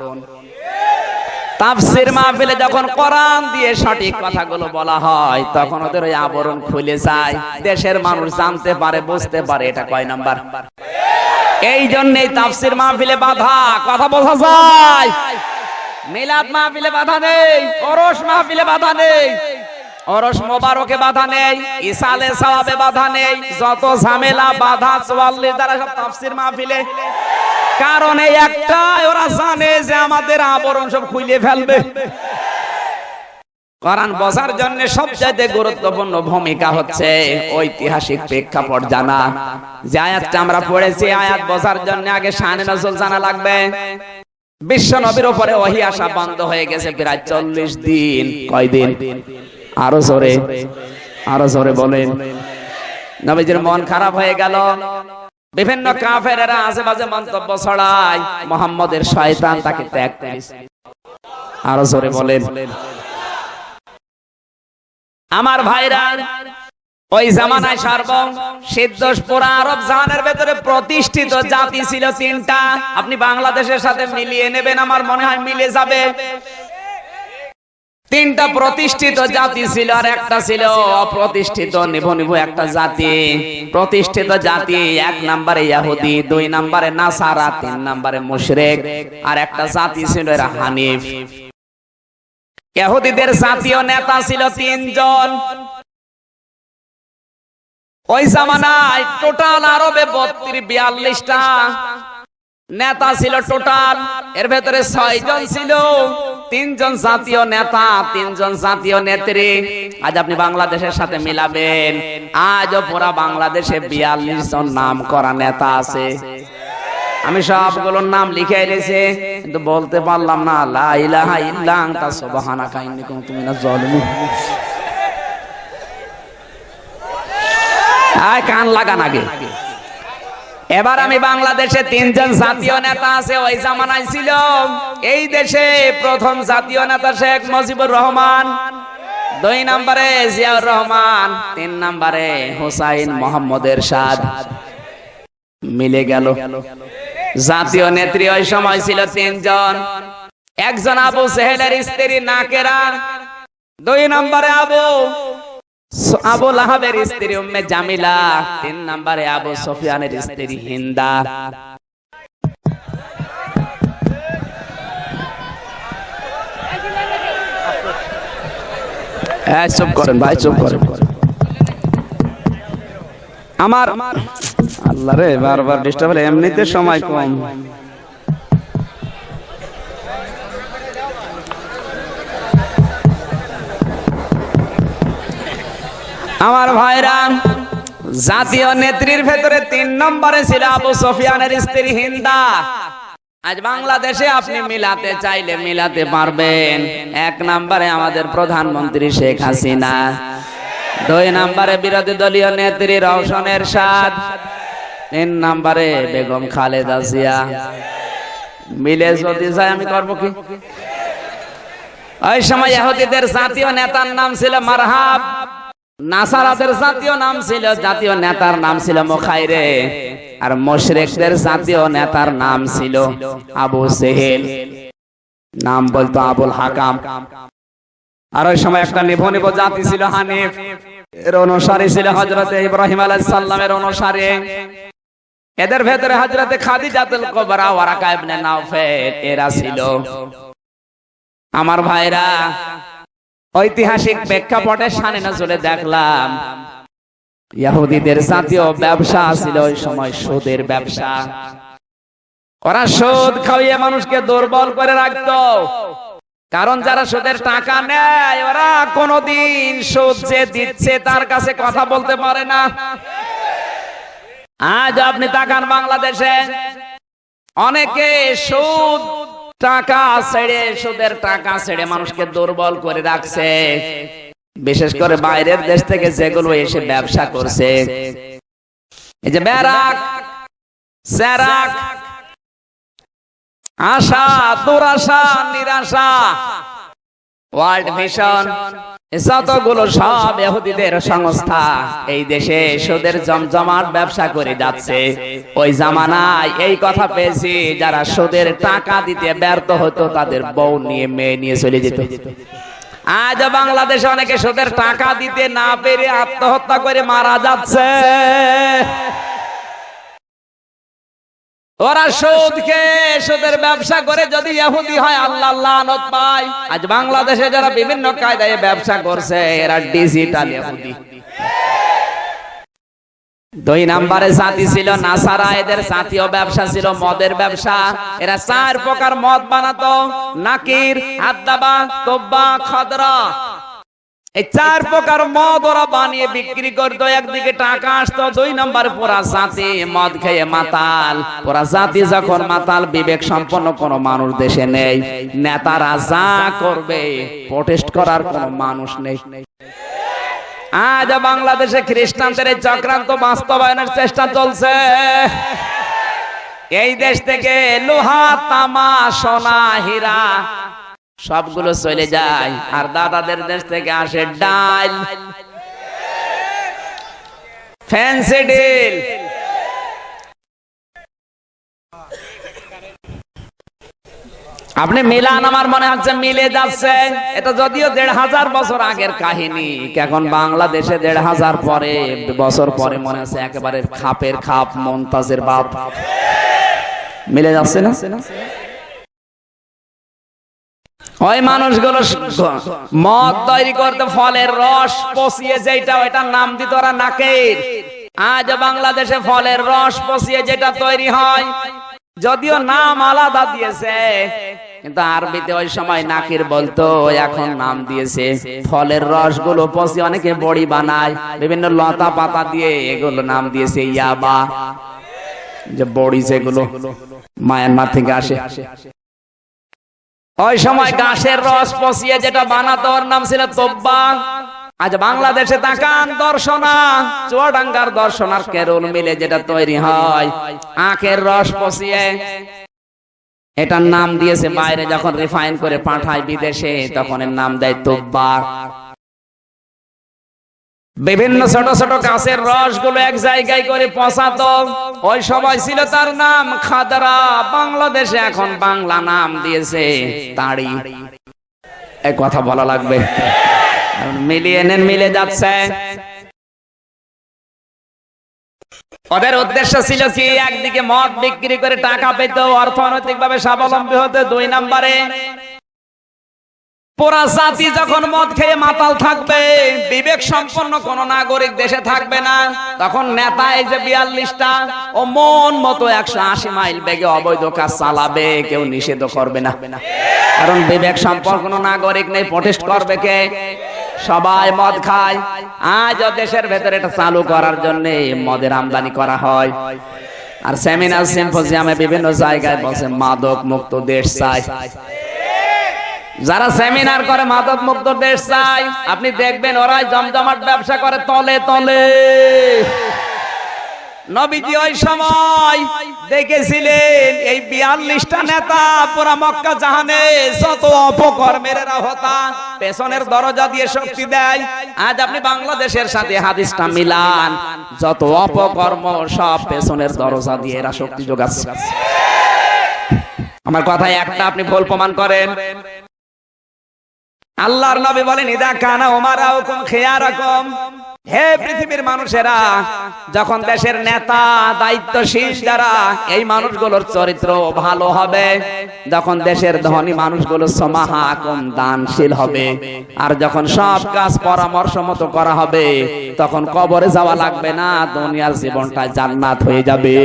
তাফসীর মাহফিলে যখন কোরআন দিয়ে সঠিক কথাগুলো বলা হয়, তখন ওদের ওই আবরণ খুলে যায়, দেশের মানুষ জানতে পারে, বুঝতে পারে এটা কয় নাম্বার। এই জন্যই তাফসীর মাহফিলে বাধা, কথা বোঝা যায়। মিলাদ মাহফিলে বাধা নেই, ওরস মাহফিলে বাধা নেই, ওরস মোবারকে বাধা নেই, ইসালে সওয়াবে বাধা নেই, যত ঝামেলা, বাধা, 44 দ্বারা সব তাফসীর মাহফিলে। কারণ এই একটাই, ওরা জানে যে আমাদের আবরণ সব খুলে ফেলবে। কোরআন বোঝার জন্য সবচেয়ে গুরুত্বপূর্ণ ভূমিকা হচ্ছে ঐতিহাসিক প্রেক্ষাপট জানা। যে আয়াতটা আমরা পড়েছি, আয়াত বোঝার জন্য আগে শানে নজুল জানা লাগবে। বিশ্ব নবীর উপরে ওহী আসা বন্ধ হয়ে গেছে প্রায় 40 দিন। কয়দিন? আরো জোরে, আরো জোরে বলেন। নবীজির মন খারাপ হয়ে গেল, বিভিন্ন কাফেরেরা আজেবাজে মন্তব্য ছড়ায়, মুহাম্মদের শয়তান তাকে ত্যাগ করেছে। আরো জোরে বলেন। আমার ভাইরা, ওই জামানায় সিদ্ধ পুরা আরব জাহানের ভেতরে প্রতিষ্ঠিত জাতি ছিল 3টা। আপনি বাংলাদেশের সাথে মিলিয়ে নেবেন, আমার মনে হয় মিলে যাবে। 3টা প্রতিষ্ঠিত জাতি ছিল, আর একটা ছিল অপ্রতিষ্ঠিত, নিভু একটা জাতি। প্রতিষ্ঠিত জাতি 1 নম্বরে ইহুদি, 2 নম্বরে নাসারা, 3 নম্বরে মুশরিক, আর একটা জাতি ছিল এরা হানিফ। ইহুদিদের জাতীয় নেতা ছিল 3 জন। ওই জামানায় টোটাল আরবে 42টা নেতা ছিল টোটাল। এর ভেতরে 6 জন ছিল 3 জন জাতীয় নেতা, 3 জন জাতীয় নেত্রী। আজ আপনি বাংলাদেশের সাথে মিলাবেন, আজও পুরা বাংলাদেশে 42 জন নাম করা নেতা আছে। আমি সবগুলোর নাম লিখে এনেছি, কিন্তু বলতে পারলাম না। লা ইলাহা ইল্লা আনতা সুবহানাকা ইন্নী কুনতু মিনাজ জালিমিন। আয় কান লাগান আগে। এবার আমি বাংলাদেশে 3 জন জাতীয় নেতা আছে, ওই জামানায় ছিল। এই দেশে প্রথম জাতীয় নেতা শেখ মুজিবুর রহমান, 2 নম্বরে জিয়াউর রহমান, 3 নম্বরে হুসাইন মোহাম্মদ এরশাদ। মিলে গেল। জাতীয় নেত্রী ওই সময় ছিল 3 জন। একজন আবু সেহেলের স্ত্রী নাকেরা, 2 নম্বরে আবু লাহাবের স্ত্রী উম্মে জামিলা, 3 নম্বরে আবু সুফিয়ানের স্ত্রী হিন্দা। চুপ করেন ভাই, চুপ করেন। আমার আল্লাহ রে, বারবার ডিস্টার্ব হলে, এমনিতে সময় কম। আমার ভাইরা, জাতীয় নেত্রীর ভেতরে 3 নম্বরে ছিল আবু সুফিয়ানের স্ত্রী হিন্দা। আজ বাংলাদেশে আপনি মিলাতে চাইলে মিলাতে পারবেন। 1 নম্বরে আমাদের প্রধানমন্ত্রী শেখ হাসিনা, 2 নম্বরে বিরোধী দলীয় নেত্রী রওশন এরশাদ, 3 নম্বরে বেগম খালেদা জিয়া। মিলে যদি যায় আমি করব কি? ওই সময় ইহুদিদের জাতীয় নেতার নাম ছিল মারহাব, নাসারাদের জাতীয় নেতার নাম ছিল মুখাইরে, আর মুশরিকদের জাতীয় নেতার নাম ছিল আবু সেহেল, নাম বলতো আবুল হাকাম। আর ওই সময় একটা নিভু জাতি ছিল হানিফ, এর অনুসারী ছিল হযরত ইব্রাহিম আলাইহিস সালামের অনুসারী। এদের ভেতরে হযরত খাদিজাতুল কুবরা, ওয়ারাকা ইবনে নাওফেল এরা ছিল। আমার ভাইরা, ঐতিহাসিক প্রেক্ষাপটে শানে নজুলে দেখলাম ইহুদিদের জাতীয় ব্যবসা ছিল ওই সময় সুদের ব্যবসা। ওরা সুদ খাইয়ে মানুষকে দুর্বল করে রাখতো। কারণ যারা সুদের টাকা নেয়, ওরা কোনদিন সুদ যে দিচ্ছে তার কাছে কথা বলতে পারে না। আজ আপনি তাকান বাংলাদেশে, অনেকে সুদ টাকা ছেড়ে, সুদের টাকা ছেড়ে মানুষকে দুর্বল করে রাখছে। বিশেষ করে বাইরের দেশ থেকে যেগুলো এসে ব্যবসা করছে, এই যে ব্যারাক, স্যারাক, আশা, দুরাশা, নিরাশা, ওয়ার্ল্ড ভিশন, যতগুলো সব ইহুদিদের সংস্থা এই দেশে সুদের জমজমাট ব্যবসা করে যাচ্ছে। ওই জামানায় এই কথা পেয়েছি, যারা সুদের টাকা দিতে ব্যর্থ হতো তাদের বউ নিয়ে মেয়ে নিয়ে চলে যেত। আজ বাংলাদেশে অনেকে সুদের টাকা দিতে না পেরে আত্মহত্যা করে মারা যাচ্ছে। ওরা সুদ খেয়ে সুদের ব্যবসা করে যদি ইহুদি হয় আল্লাহ লানত পায়। আজ বাংলাদেশে যারা বিভিন্ন কায়দায় ব্যবসা করছে এরা ডিজিটাল ইহুদি। 2 নম্বরে জাতি ছিল নাসারা, এদের জাতীয় ব্যবসা ছিল মদের ব্যবসা। এরা 4 প্রকার মদ বানাতো, নাকির, হাদ্দাবা, তোব্বা, খদরা। এই 4 প্রকার মদ ওরা বানিয়ে বিক্রি করতো, একদিকে টাকা আসতো। 2 নম্বর পুরা জাতি মদ খেয়ে মাতাল। পুরা জাতি যখন মাতাল, বিবেক সম্পন্ন কোন মানুষ দেশে নেই। নেতারা যা করবে প্রোটেস্ট করার কোন মানুষ নেই। আজ বাংলাদেশে খ্রিস্টানদের এই চক্রান্ত বাস্তবায়নের চেষ্টা চলছে। এই দেশ থেকে লোহা, তামা, সোনা, হীরা সবগুলো চলে যায়, আর দাদাদের দেশ থেকে আসে ডাল, ফ্যান্সি ডিল। আপনি মিলান, আমার মনে হচ্ছে মিলে যাচ্ছে। এটা যদিও 1500 বছর আগের কাহিনী, এখন বাংলাদেশে 1500 বছর পরে মনে হচ্ছে একেবারে খাপের খাপ, মমতাজের বাপ। মিলে যাচ্ছে না? ওই মানুষগুলো মদ তৈরি করতে ফলের রস পচিয়ে, যেটা ওইটার নাম দিত ওরা নাকের। আজ বাংলাদেশে ফলের রস পচিয়ে যেটা তৈরি হয়, যদিও নাম আলাদা দিয়েছে, কিন্তু আরবিতে ওই সময় নাকির বলতো, এখন নাম দিয়েছে ফলের রস গুলো পচিয়ে অনেকে বড়ি বানায়, বিভিন্ন লতা পাতা দিয়ে এগুলো নাম দিয়েছে ইয়াবা। যে বড়ি যেগুলো মায়ানমার থেকে আসে, ওই সময় গাছের রস পচিয়ে যেটা বানাতো ওর নাম ছিল তোব্বা। আজ বাংলাদেশে তাকান, দর্শনা, চুয়াডাঙ্গার দর্শনার কেরল মিলে যেটা তৈরি হয় আখের রস পচিয়ে, এটার নাম দিয়েছে বাইরে যখন রিফাইন করে পাঠায় বিদেশে, তখন এর নাম দেয় তোব্বা। বিভিন্ন ছোট ছোট গাছের রস গুলো এক জায়গায় করে পচাতো, ওই সময় ছিল তার নাম খাদরা। বাংলাদেশে এখন বাংলা নাম দিয়েছে তাড়ি। এক কথা বলা লাগবে, মিলিয়ে নেন, মিলে যাচ্ছে। ওদের উদ্দেশ্য ছিল কি? একদিকে মদ বিক্রি করে টাকা পেত, অর্থনৈতিক ভাবে স্বাবলম্বী হতে। 2 নম্বরে পুরা জাতি যখন মদ খেয়ে মাতাল থাকবে, বিবেক সম্পন্ন কোন নাগরিক দেশে থাকবে না, তখন নেতা এই যে 42টা ও মন মতো 180 মাইল বেগে অবৈধ কাজ চালাবে, কেউ নিষেধ করবে না। কারণ বিবেক সম্পন্ন কোন নাগরিক নেই, প্রোটেস্ট করবে কে? সবাই মদ খায়। আজ দেশের ভেতরে এটা চালু করার জন্য মদের আমদানি করা হয়। আর সেমিনার সিম্পোজিয়ামে বিভিন্ন জায়গায় বলছে মাদক মুক্ত দেশ চাই। যারা সেমিনার করে মাদক মুক্ত দেশ চাই, আপনি দেখবেন ওরাই জমজমাট ব্যবসা করে তলে তলে। নবীজি ওই সময় দেখেছিলেন এই 42টা নেতা পুরা মক্কা জাহানে যত অপকর্মের হতা পেছনের দরজা দিয়ে শক্তি দেয়। আজ আপনি বাংলাদেশের সাথে হাদিসটা মিলান, যত অপকর্ম সব পেছনের দরজা দিয়ে এরা শক্তি যোগাচ্ছে। আমার কথা একটা আপনি ভুল প্রমাণ করেন। আল্লাহর নবী বলেন, ইদা কানা উমারাউকুম খিয়ারাকুম, হে পৃথিবীর মানুষেরা, যখন দেশের নেতা দায়িত্বশীল যারা, এই মানুষগুলোর চরিত্র ভালো হবে, যখন দেশের ধনী মানুষগুলো সমাহাকুম দানশীল হবে, আর যখন সব কাজ পরামর্শ মতো করা হবে, তখন কবরে যাওয়া লাগবে না, দুনিয়ার জীবনটা জান্নাত হয়ে যাবে।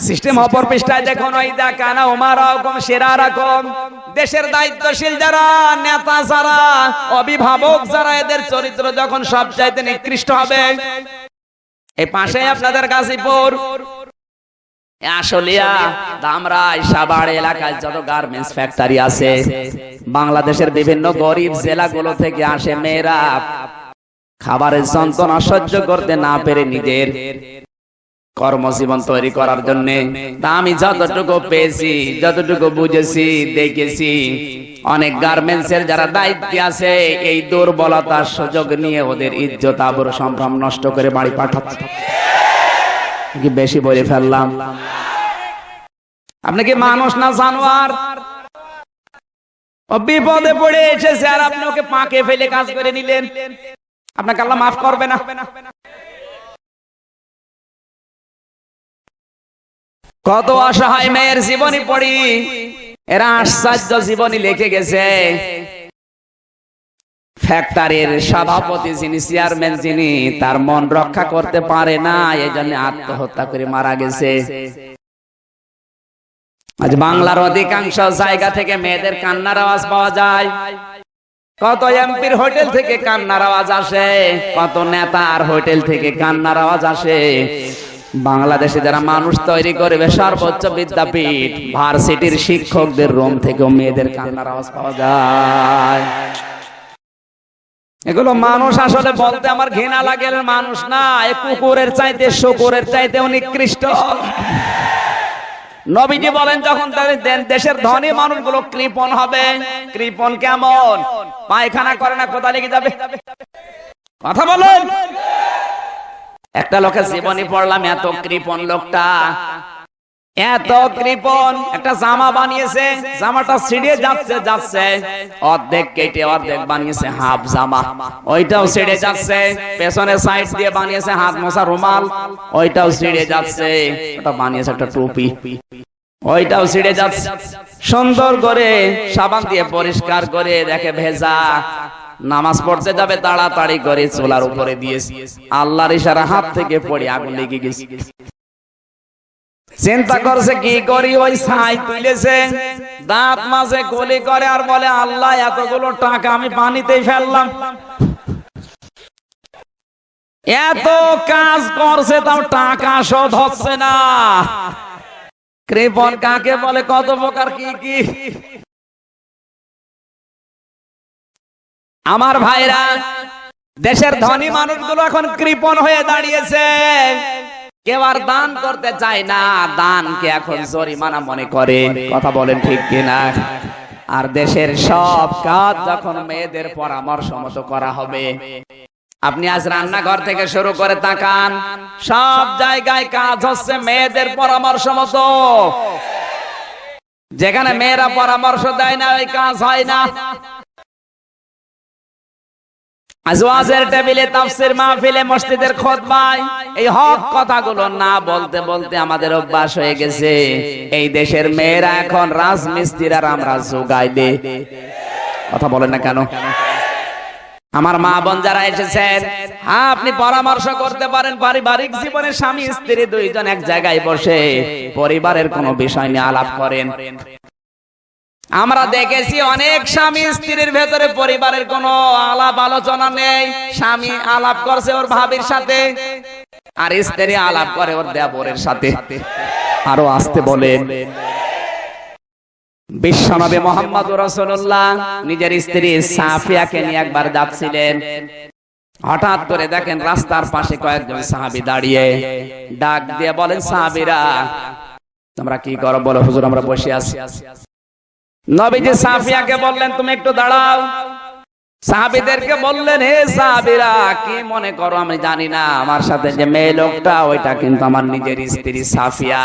সিস্টেম অপর পৃষ্ঠায় দেখুন, ইদা কানা উমারাউকুম শিরারাকুম, দেশের দায়িত্বশীল যারা, নেতা যারা, অভিভাবক যারা, এদের চরিত্র যখন সবচাইতে নিকৃষ্ট হবে। এই পাশে আপনাদের গাজীপুর, আশুলিয়া, ধামরাই, সাভার এলাকায় যত গার্মেন্টস ফ্যাক্টরি আছে, বাংলাদেশের বিভিন্ন গরিব জেলাগুলো থেকে আসে মেয়েরা খাবারের যন্ত্রণা সহ্য করতে না পেরে নিজের কর্মজীবন তৈরি করার জন্য। তা আমি যতটুকু পেয়েছি, যতটুকু বুঝেছি, দেখেছি, অনেক গার্মেন্টস এর যারা দায়িত্বে আছে এই দুর্বলতার সুযোগ নিয়ে ওদের ইজ্জত আবরু সম্ভ্রম নষ্ট করে বাড়ি পাঠাচ্ছে। কি বেশি বলে ফেললাম? আপনি কি মানুষ না জানোয়ার? ও বিপদে পড়ে এসেছে আর আপনি ওকে পাকে ফেলে কাজ করে নিলেন, আপনাকে আল্লাহ মাফ করবে না? কত অসহায় মেয়ের জীবনী পড়ি, এরা আশ্চর্য জীবনী লিখে গেছে। ফ্যাক্টরির সভাপতি যিনি, চেয়ারম্যান যিনি, তার মন রক্ষা করতে পারে না, এই জন্য আত্মহত্যা করে মারা গেছে। আজ বাংলার অধিকাংশ জায়গা থেকে মেয়েদের কান্নার আওয়াজ পাওয়া যায়। কত এমপির হোটেল থেকে কান্নার আওয়াজ আসে, কত নেতার হোটেল থেকে কান্নার আওয়াজ আসে। বাংলাদেশে যারা মানুষ তৈরি করবে সর্বোচ্চ বিদ্যাপীঠ ভার্সিটির শিক্ষকদের রুম থেকেও মেয়েদের কান্নার আওয়াজ পাওয়া যায়। এগুলো মানুষ আসলে বলতে আমার ঘৃণা লাগে। মানুষ না, এ কুকুরের চাইতে শুকুরের চাইতে নিকৃষ্ট। নবীজি বলেন যখন দেশের ধনী মানুষগুলো কৃপণ হবে। কৃপণ কেমন? পায়খানা করে না, কোথা লেগে যাবে? কথা বলেন। একটা লোকের জীবনী পড়লাম, এত কৃপণ লোকটা, এত কৃপণ। একটা জামা বানিয়েছে, জামাটা ছিঁড়ে যাচ্ছে, অর্ধেক কেটে অর্ধেক বানিয়েছে হাফ জামা, ওইটাও ছিঁড়ে যাচ্ছে। পেছনে সাইড দিয়ে বানিয়েছে হাত মোছা রুমাল, ওইটাও ছিঁড়ে যাচ্ছে। ওটা বানিয়েছে একটা টুপি, ওইটাও ছিঁড়ে যাচ্ছে। সুন্দর করে সাবান দিয়ে পরিষ্কার করে দেখে ভেজা। নামাজ পড়তে যাবে, তাড়াতাড়ি করে চুলার উপরে দিয়েছে, আল্লাহর ইশারা হাত থেকে পড়ে আগুন লেগে গেছে। চিন্তা করছে কি করি, ওই ছাই তুলেছে, দাঁত মাঝে গলি করে আর বলে আল্লাহ এতগুলো টাকা আমি পানিতেই ফেললাম। এত কাজ করছে তাও টাকা শোধ হচ্ছে না। কৃপণ কাকে বলে, কত প্রকার কি কি। আমার ভাইরা, দেশের ধনী মানুষগুলো এখন কৃপণ হয়ে দাঁড়িয়েছে। কেউ আর দান করতে চায় না, দানকে এখন জরিমানা মনে করে। কথা বলেন ঠিক কিনা? আর দেশের সব কাজ যখন মেয়েদের পরামর্শ মতো করা হবে, আপনি আজ রান্নাঘর থেকে শুরু করে তাকান, সব জায়গায় কাজ হচ্ছে মেয়েদের পরামর্শ মতো। যেখানে মেয়েরা পরামর্শ দেয় না, ওই কাজ হয় না। আজওয়াজের টেবিলে, তাফসীর মাহফিলে, মসজিদের খুতবায় এই হক কথাগুলো না বলতে বলতে আমাদের অভ্যাস হয়ে গেছে। এই দেশের মেয়েরা এখন রাজমিস্ত্রির আর আমরা যোগাই দে। কথা বলেন না কেন? আমার মা বোন যারা এসেছেন, আপনি পরামর্শ করতে পারেন পারিবারিক জীবনে। স্বামী স্ত্রী দুইজন এক জায়গায় বসে পরিবারের কোনো বিষয় নিয়ে আলাপ করেন। আমরা দেখেছি অনেক স্বামী স্ত্রীর ভেতরে পরিবারের কোনো আলাপ আলোচনা নেই। স্বামী আলাপ করছে ওর ভাবির সাথে, আর স্ত্রী আলাপ করে ওর দেবরের সাথে। আরো আসতে বলেন। বিশ্বনবী মুহাম্মদুর রাসূলুল্লাহ নিজের স্ত্রী সাফিয়াকে নিয়ে একবার যাচ্ছিলেন। হঠাৎ করে দেখেন রাস্তার পাশে কয়েকজন সাহাবী দাঁড়িয়ে, ডাক দিয়ে বলেন, সাহাবীরা তোমরা কি করো? বলো, হুজুর আমরা বসে আছি। নবীজি সাফিয়াকে বললেন, তুমি একটু দাঁড়াও। সাহাবীদেরকে বললেন, হে সাহাবীরা কি মনে করো আমি জানি না, আমার সাথে যে মেয়ে লোকটা ওইটা কিন্তু আমার নিজের স্ত্রী সাফিয়া।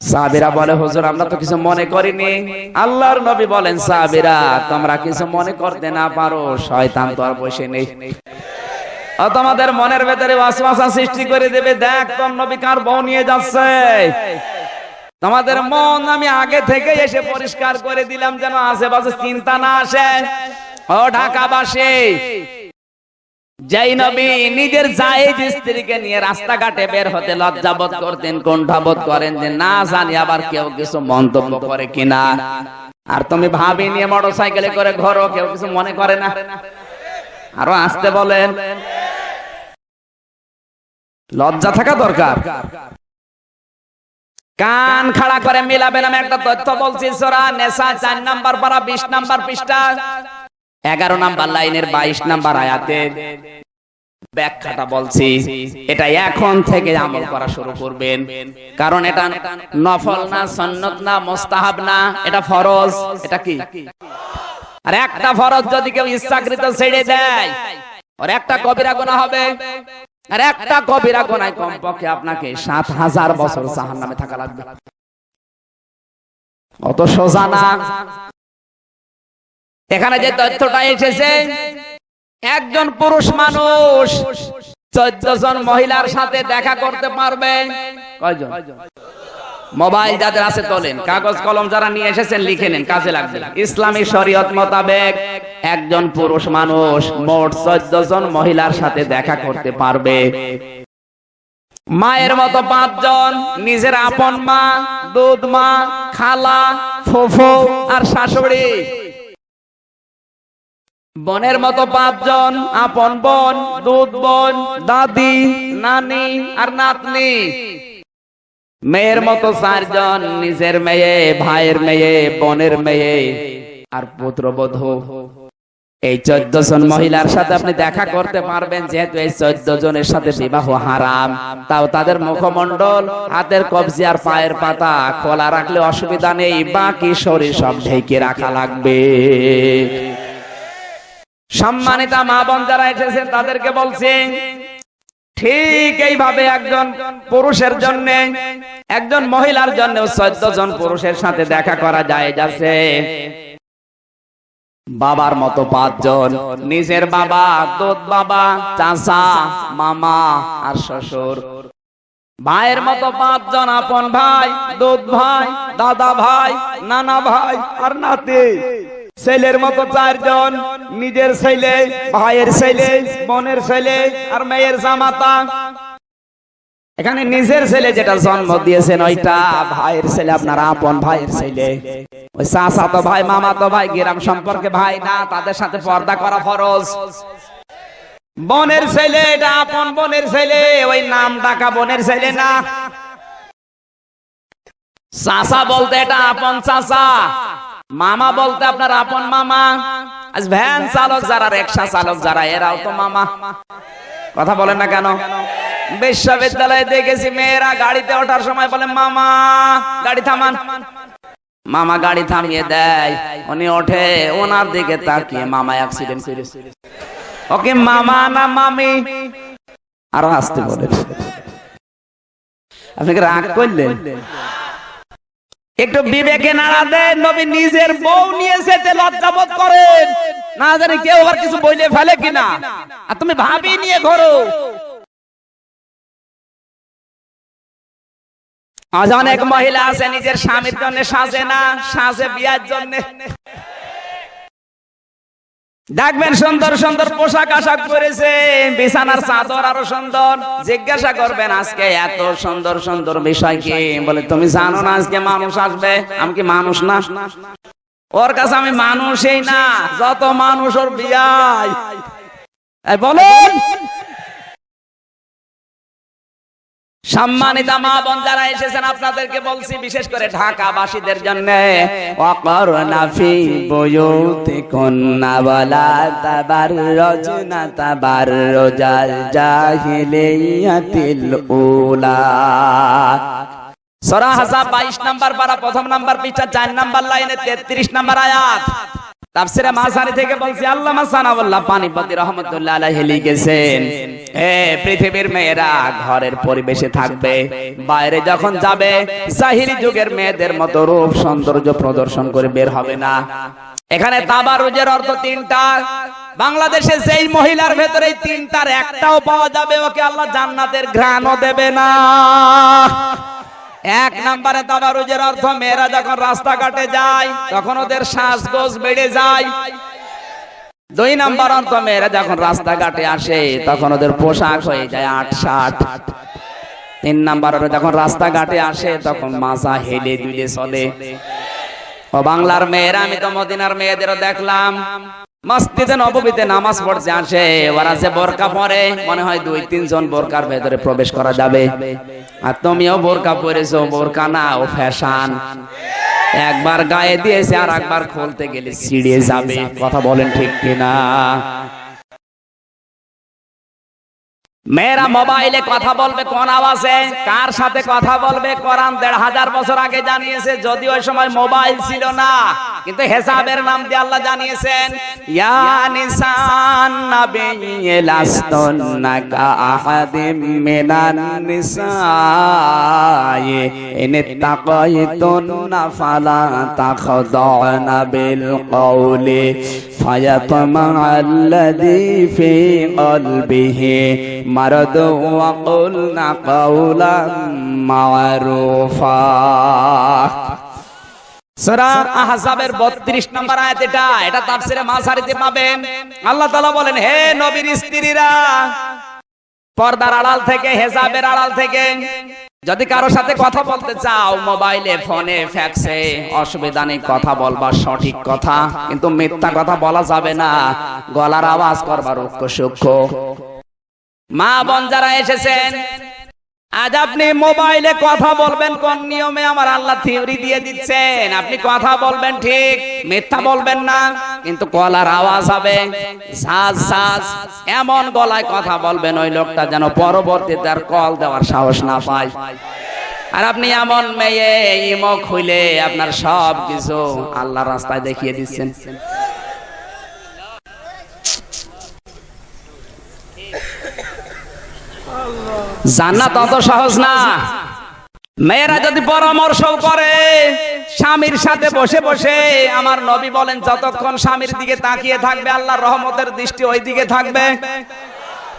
সাহাবীরা বলে, হুজুর আমরা তো কিছু মনে করিনি। আল্লাহর নবী বলেন, সাহাবীরা তোমরা কিছু মনে করতে না পারো, শয়তান তো আর বসে নেই, ও তোমাদের মনের ভেতরে ওয়াসওয়াসা সৃষ্টি করে দেবে। দেখ তোর নবী কার বউ নিয়ে যাচ্ছে। তোমাদের মন আমি আগে থেকে এসে পরিষ্কার করে দিলাম, যেন আশেপাশে চিন্তা না আসে। ও ঢাকাবাসী, যেই নবী নিজের জায়েজ স্ত্রীকে নিয়ে রাস্তাঘাটে বের হতে লজ্জাবোধ করতেন, কুণ্ঠাবোধ করেন যে না জানি আবার কেউ কিছু মন্তব্য করে কিনা, আর তুমি ভাবি নিয়ে মোটরসাইকেলে করে ঘোরো, কেউ কিছু মনে করে না। আরো আসতে বলেন। লজ্জা থাকা দরকার। কান খাড়া করে মিলাবেন। আমি একটা তথ্য বলছি, সূরা নিসা 4 নাম্বার পারা 20 নাম্বার পৃষ্ঠা। 11 নাম্বার লাইনের 22 নাম্বার আয়াতের ব্যাখ্যাটা বলছি। এটা এখন থেকে আমল করা শুরু করবেন, কারণ এটা নফল না, সুন্নাত না, মুস্তাহাব না, এটা ফরজ। এটা কি? আর একটা ফরজ যদি কেউ ইচ্ছাকৃত ছেড়ে দেয়, আর একটা কবিরা গুনাহ হবে। আর একটা কবিরা গুনায় কমপক্ষে আপনাকে 7000 বছর জাহান্নামে থাকা লাগবে। অত সোজা না। এখানে যে তথ্যটা এসেছে, একজন পুরুষ মানুষ 14 জন মহিলার সাথে দেখা করতে পারবে। কয়জন? মোবাইল যাদের আছে তোলেন, কাগজ কলম যারা নিয়ে এসেছেন লিখে নেন, কাজে লাগবে। ইসলামী শরীয়ত মোতাবেক একজন পুরুষ মানুষ মোট 14 জন মহিলার সাথে দেখা করতে পারবে। মায়ের মতো 5 জন, নিজের আপন মা, দুধ মা, খালা, ফুফু আর শাশুড়ি। বোনের মতো 5 জন, আপন বোন, দুধ বোন, দাদি, নানি আর নাতনি। মেয়ের মতো 4 জন, নিজের মেয়ে, ভাইয়ের মেয়ে, বোনের মেয়ে আর পুত্রবধূ। এই 14 জন মহিলার সাথে আপনি দেখা করতে পারবেন। যেহেতু এই 14 জনের সাথে বিবাহ হারাম, তাও তাদের মুখমণ্ডল, হাতের কবজি আর পায়ের পাতা খোলা রাখলে অসুবিধা নেই, বাকি শরীর সব ঢেকে রাখা লাগবে। সম্মানিতা মা বোন যারা এসেছেন তাদেরকে বলছি, ঠিক এইভাবে একজন পুরুষের জন্য, একজন মহিলার জন্য 14 জন পুরুষের সাথে দেখা করা যায়। যাচ্ছে বাবার মতো 5 জন, নিজের বাবা, দুধ বাবা, চাচা, মামা আর শ্বশুর। ভাইয়ের মতো 5 জন, আপন ভাই, দুধ ভাই, দাদা ভাই, নানা ভাই আর নাতি। ছেলের মতো 4 জন, নিজের ছেলে, ভাইয়ের ছেলে, বোনের ছেলে আর মেয়ের জামাতা। এখানে নিজের ছেলে যেটা জন্ম দিয়েছেন ওইটা ভাইয়ের ছেলে, আপনার আপন ভাইয়ের ছেলে। ওই চাচাতো ভাই, মামাতো ভাই গ্রাম সম্পর্কে ভাই না, তাদের সাথে পর্দা করা ফরজ। বোনের ছেলে, এটা আপন বোনের ছেলে, ওই নাম ডাকা বোনের ছেলে না। চাচা বলতে এটা আপন চাচা, মামা বলতে আপনার আপন মামা। আজ ভ্যান চালক যারা, রিকশা চালক যারা, এরাও তো মামা। কথা বলেন না কেন? বিশ্ববিদ্যালয়ে দেখেছি মেয়েরা গাড়িতে ওঠার সময় বলে মামা গাড়ি থামান। মামা গাড়ি থামিয়ে দেয়, উনি ওঠে, ওনার দিকে তাকিয়ে মামা অ্যাক্সিডেন্ট করেছে। ওকে মামা না মামি? আরো আসতে বলেন। আপনি কি রাগ করলেন? একটু বিবেকে নাড়া দেন। নবী নিজের বউ নিয়ে যেতে লজ্জাবোধ করেন, না জানি কেউ আবার কিছু বইলে ফেলে কিনা। আর তুমি ভাবি নিয়ে ঘোরো। আজ অনেক মহিলা আছে নিজের স্বামীর জন্য সাজে না, সাজে বিয়ার জন্য। দেখবেন সুন্দর সুন্দর পোশাক আশাক পরেছে, বিছানার চাদর আরো সুন্দর। জিজ্ঞাসা করবেন আজকে এত সুন্দর সুন্দর বিষয় কি? বলে তুমি জানো না আজকে মানুষ আসবে। আমি কি মানুষ না? ওর কাছে আমি মানুষই না, যত মানুষ ওর বিয়ায়। বলুন সম্মানিতা মা বোন যারা এসেছেন আপনাদেরকে বলছি, বিশেষ করে ঢাকাবাসীদের জন্য, ওয়াকরনা ফি বুয়ুতিকুন্না ওয়ালা তাবাররুজনা তাবাররুজাল জাহিলিয়াতিল উলা। সূরা আহজাব 22 নাম্বার পারা, প্রথম নাম্বার পৃষ্ঠা 4 নাম্বার লাইনে 33 নাম্বার আয়াত। তাফসীরে মাসারি থেকে বলছি, আল্লামা সানাউল্লাহ পানিপতি রাহমাতুল্লাহ আলাইহি লিখেছেন, পৃথিবীর মেয়েরা ঘরের পরিবেশে থাকবে, বাইরে যখন যাবে জাহিলি যুগের মেয়েদের মতো রূপ সৌন্দর্য প্রদর্শন করে বের হবে না। এখানে তাবারুজের অর্থ 3টা। বাংলাদেশে যেই মহিলার ভেতরে এই 3টার একটাও পাওয়া যাবে, ওকে আল্লাহ জান্নাতের ঘ্রাণও দেবে না। 1 নম্বরে তাবারুজের অর্থ, মেয়েরা যখন রাস্তাঘাটে যায় তখন ওদের সাজগোজ বেড়ে যায়। 2 নম্বর অর্থ, মেয়েরা যখন রাস্তাঘাটে আসে তখন ওদের পোশাক হয়ে যায় 8-60। 3 নম্বর, যখন রাস্তাঘাটে আসে তখন মাজা হেলে দুলে চলে। ও বাংলার মেয়েরা, আমি তো মদিনার মেয়েদেরও দেখলাম মসজিদে নববীতে নামাজ পড়তে আসে, ওরা যে বোরকা পরে মনে হয় 2-3 জন বোরকার ভেতরে প্রবেশ করা যাবে। আর তুমিও বোরকা পরেছো, বোরকা না ও ফ্যাশন। একবার গায়ে দিয়েছে আর একবার খুলতে গেলে ছিঁড়ে যাবে। কথা বলেন ঠিক কিনা? মেয়েরা মোবাইলে কথা বলবে কোন আওয়াজে, কার সাথে কথা বলবে কোরআন ১৫০০ বছর আগে জানিয়েছে। যদিও ওই সময় মোবাইল ছিল না, কিন্তু হিসাবের নাম দিয়ে আল্লাহ জানিয়েছেন, ইয়া নিসান নাবিয়্যি লাস্তুন্না কাআহাদিম মিনান নিসাই ইন তাকাইতুন্না ফালা তাখদা'না বিল কওলি ফায়াতমা'আল্লাযী ফী কলবিহি মারাদ ওয়া কুলনা কাওলাম মা'রুফা। সূরা আহজাবের ৩২ নম্বর আয়াত এটা তাফসীরে মাসারিতে পাবেন। আল্লাহ তাআলা বলেন, হে নবীর স্ত্রীরা, পর্দার আড়াল থেকে, হিজাবের আড়াল থেকে যদি কারো সাথে কথা বলতে চাও, মোবাইলে, ফোনে, ফ্যাক্সে, অসুবিধা নেই, কথা বলবা সঠিক কথা, কিন্তু মিথ্যা কথা বলা যাবে না। গলার আওয়াজ করবা রুক্ষ সূক্ষ্ম। মা বোন যারা এসেছেন, আজ আপনি মোবাইলে কথা বলবেন কোন নিয়মে, আমার আল্লাহ থিওরি দিয়ে দিচ্ছেন। আপনি কথা বলবেন ঠিক, মিথ্যা বলবেন না, কিন্তু গলার আওয়াজ হবে ঝাঁঝ ঝাঁঝ, এমন গলায় কথা বলবেন ওই লোকটা যেন পরবর্তীতে আর কল দেওয়ার সাহস না পায়। আর আপনি এমন মেয়ে ইমো খুলে আপনার সব কিছু আল্লাহর রাস্তায় দেখিয়ে দিচ্ছেন। জান্নাত অত সহজ না। মেয়েরা যদি পরামর্শ করে স্বামীর সাথে বসে বসে, আমার নবী বলেন, যতক্ষণ স্বামীর দিকে তাকিয়ে থাকবে আল্লাহর রহমতের দৃষ্টি ওই দিকে থাকবে।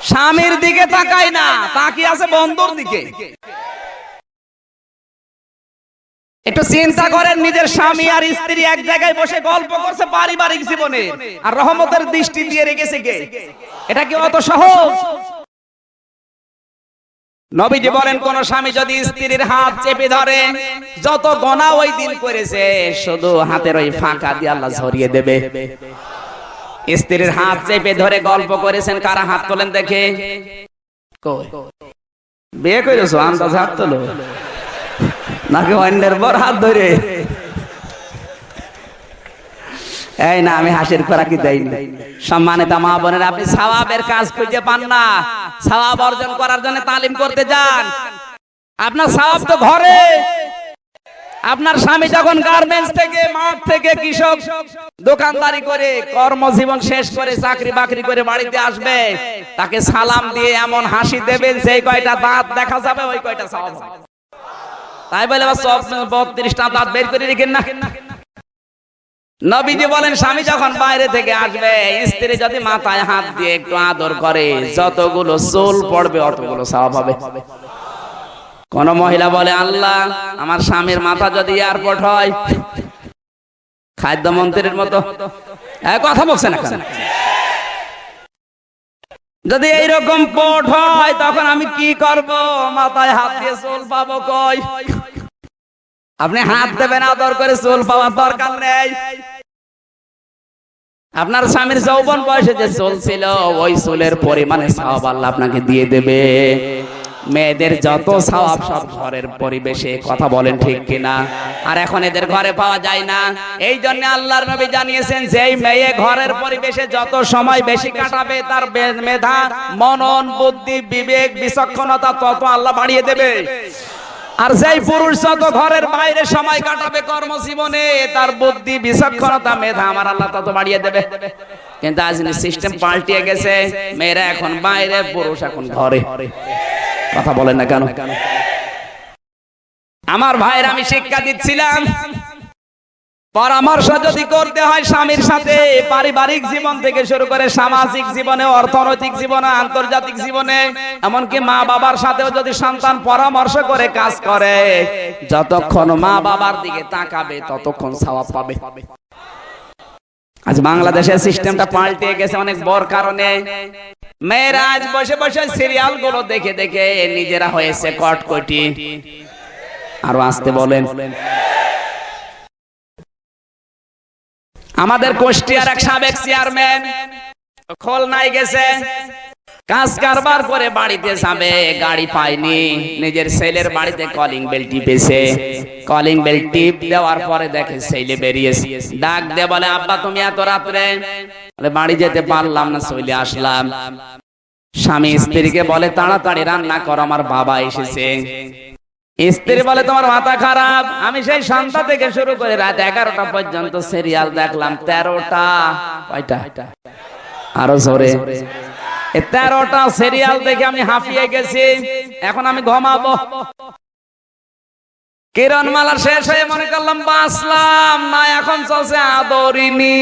স্বামীর দিকে তাকায় না, তাকিয়ে আছে বন্ধুর দিকে। একটু চিন্তা করেন, নিজের স্বামী আর স্ত্রী এক জায়গায় বসে গল্প করছে পারিবারিক জীবনে, আর রহমতের দৃষ্টি দিয়ে রেখেছে কে? এটা কি অত সহজ? নবীজি বলেন, কোন স্বামী যদি স্ত্রীর হাত চেপে ধরে, যত গোনা ওই দিন করেছে শুধু হাতের ওই ফাঁকা দিয়ে আল্লাহ ঝরিয়ে দেবে। স্ত্রীর হাত চেপে ধরে গল্প করেছেন, কারা হাত তোলেন দেখে? বিয়ে করেছো আন্দাজ হাত তোলো, নাকি অন্যের বর হাত ধরে? এই না, আমি হাসির খোরাকি দেই না। সম্মানিত মা বোনেরা, আপনি সওয়াবের কাজ খুঁজে পান না, সওয়াব অর্জন করার জন্য তালিম করতে যান। আপনার সওয়াব তো ঘরে। আপনার স্বামী যখন গার্মেন্টস থেকে, মাঠ থেকে, কৃষক দোকানদারি করে কর্মজীবন শেষ করে চাকরি বাকরি করে বাড়িতে আসবে, তাকে সালাম দিয়ে এমন হাসি দেবেন, সেই কয়টা দাঁত দেখা যাবে ওই কয়টা সওয়াব। তাই বলে ৩২টা দাঁত বের করে রেখেন না। নবীজি বলেন, স্বামী যখন বাইরে থেকে আসবে, স্ত্রী যদি মাথায় হাত দিয়ে একটু আদর করে, যতগুলো চুল পড়বে অতগুলো সওয়াব হবে। কোন মহিলা বলে, আল্লাহ আমার স্বামীর মাথা যদি এয়ারপোর্ট হয়, খাদ্যমন্ত্রীর মতো কথা বলছে না, যদি এইরকম পোট হয় তখন আমি কি করব? মাথায় হাত দিয়ে চুল পাবো কই? আপনি হাত দেবেন আদর করে, চুল পাওয়ার দরকার নেই। আপনার স্বামীর যৌবন বয়সে যে চুল ছিল, ওই চুলের পরিমাণে সওয়াব আল্লাহ আপনাকে দিয়ে দেবে। মেয়েদের যত সওয়াব সব ঘরের পরিবেশে। কথা বলেন ঠিক কিনা? আর এখন এদের ঘরে পাওয়া যায় না। এই জন্য আল্লাহর নবী জানিয়েছেন, যেই মেয়ে ঘরের পরিবেশে যত সময় বেশি কাটাবে, তার মেধা, মনন, বুদ্ধি, বিবেক, বিচক্ষণতা তত আল্লাহ বাড়িয়ে দেবে। আর যেই পুরুষ যত ঘরের বাইরে সময় কাটাবে কর্মজীবনে, তার বুদ্ধি, বিচক্ষণতা, মেধা আমার আল্লাহ তত বাড়িয়ে দেবে। কিন্তু আজ সিস্টেম পাল্টিয়ে গেছে, মেয়েরা এখন বাইরে, পুরুষ এখন ঘরে। কথা বলেন না কেন? আমার ভাইয়ের আমি শিক্ষা দিচ্ছিলাম, পরামর্শ যদি করতে হয় স্বামীর সাথে, পারিবারিক জীবন থেকে শুরু করে সামাজিক জীবনে, অর্থনৈতিক জীবনে, আন্তর্জাতিক জীবনে, এমনকি মা বাবার সাথেও যদি সন্তান পরামর্শ করে কাজ করে, যতক্ষণ মা বাবার দিকে তাকাবে ততক্ষণ সওয়াব পাবে। আজ বাংলাদেশের সিস্টেমটা পাল্টে গেছে অনেক বড় কারণে। মেয়েরা আজ বসে বসে সিরিয়াল গুলো দেখে দেখে নিজেরা হয়েছে কটকটি। আরো আসতে বলেন। আমাদের কুষ্টিয়ার এক সাবেক চেয়ারম্যান খুলনায় গেছে, কাজ কারবার করে বাড়িতে যাবে, গাড়ি পায়নি, নিজের ছেলের বাড়িতে কলিং বেল টিপেছে। কলিং বেল টিপ দেওয়ার পরে দেখে ছেলে বেরিয়েছে। ডাক দিয়ে বলে, আব্বা তুমি এত রাত্রে? বলে বাড়ি যেতে পারলাম না, চলে আসলাম। স্বামী স্ত্রীকে বলে, তাড়াতাড়ি রান্না করো, আমার বাবা এসেছে। স্ত্রী বলে, তোমার মাথা খারাপ? আমি সেই সন্ধ্যা থেকে শুরু করে রাত 11টা পর্যন্ত সিরিয়াল দেখলাম। 13টা? কয়টা? আরো জোরে। 13টা সিরিয়াল দেখে আমি হাঁপিয়ে গেছি, এখন আমি ঘুমাবো। কিরণমালা শেষ হয়ে মনে করলাম বাঁচলাম না, এখন চলছে আদরিনী।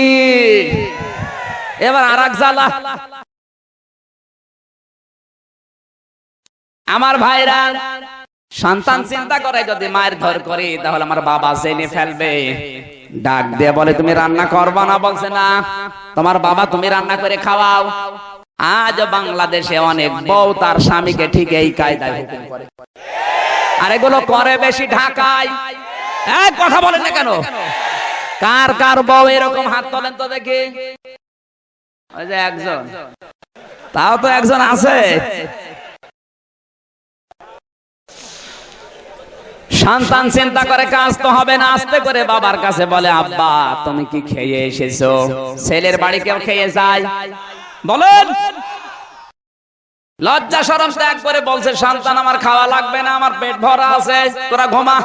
এবার আরেক জ্বালা। আমার ভাইরা, সন্তান চিন্তা করে যদি মায়ের ধর করি তাহলে আমার বাবা জেনে ফেলবে। ডাক দিয়ে বলে, তুমি রান্না করবা না? বলছে না। তোমার বাবা তুমি রান্না করে খাওয়াও। আজ বাংলাদেশে অনেক বউ তার স্বামীকে ঠিক এই কায়দায় হুকুম করে, আর এগুলো করে বেশি ঢাকায়। এক কথা বলেন না কেন? কার কার বউ এরকম? হাত তোলেন তো দেখি। ওই যে একজন, তাও তো একজন আছে। সন্তান চিন্তা করে কাজ তো হবে না, আস্তে করে বাবার কাছে বলে, আব্বা তুমি কি খেয়ে এসেছো? ছেলের বাড়ি কেউ খেয়ে যায়? বলেন। লজ্জা শরম ত্যাগ করে বলছে, সন্তান আমার খাওয়া লাগবে না, আমার পেট ভরা আছে, তোরা ঘুমা।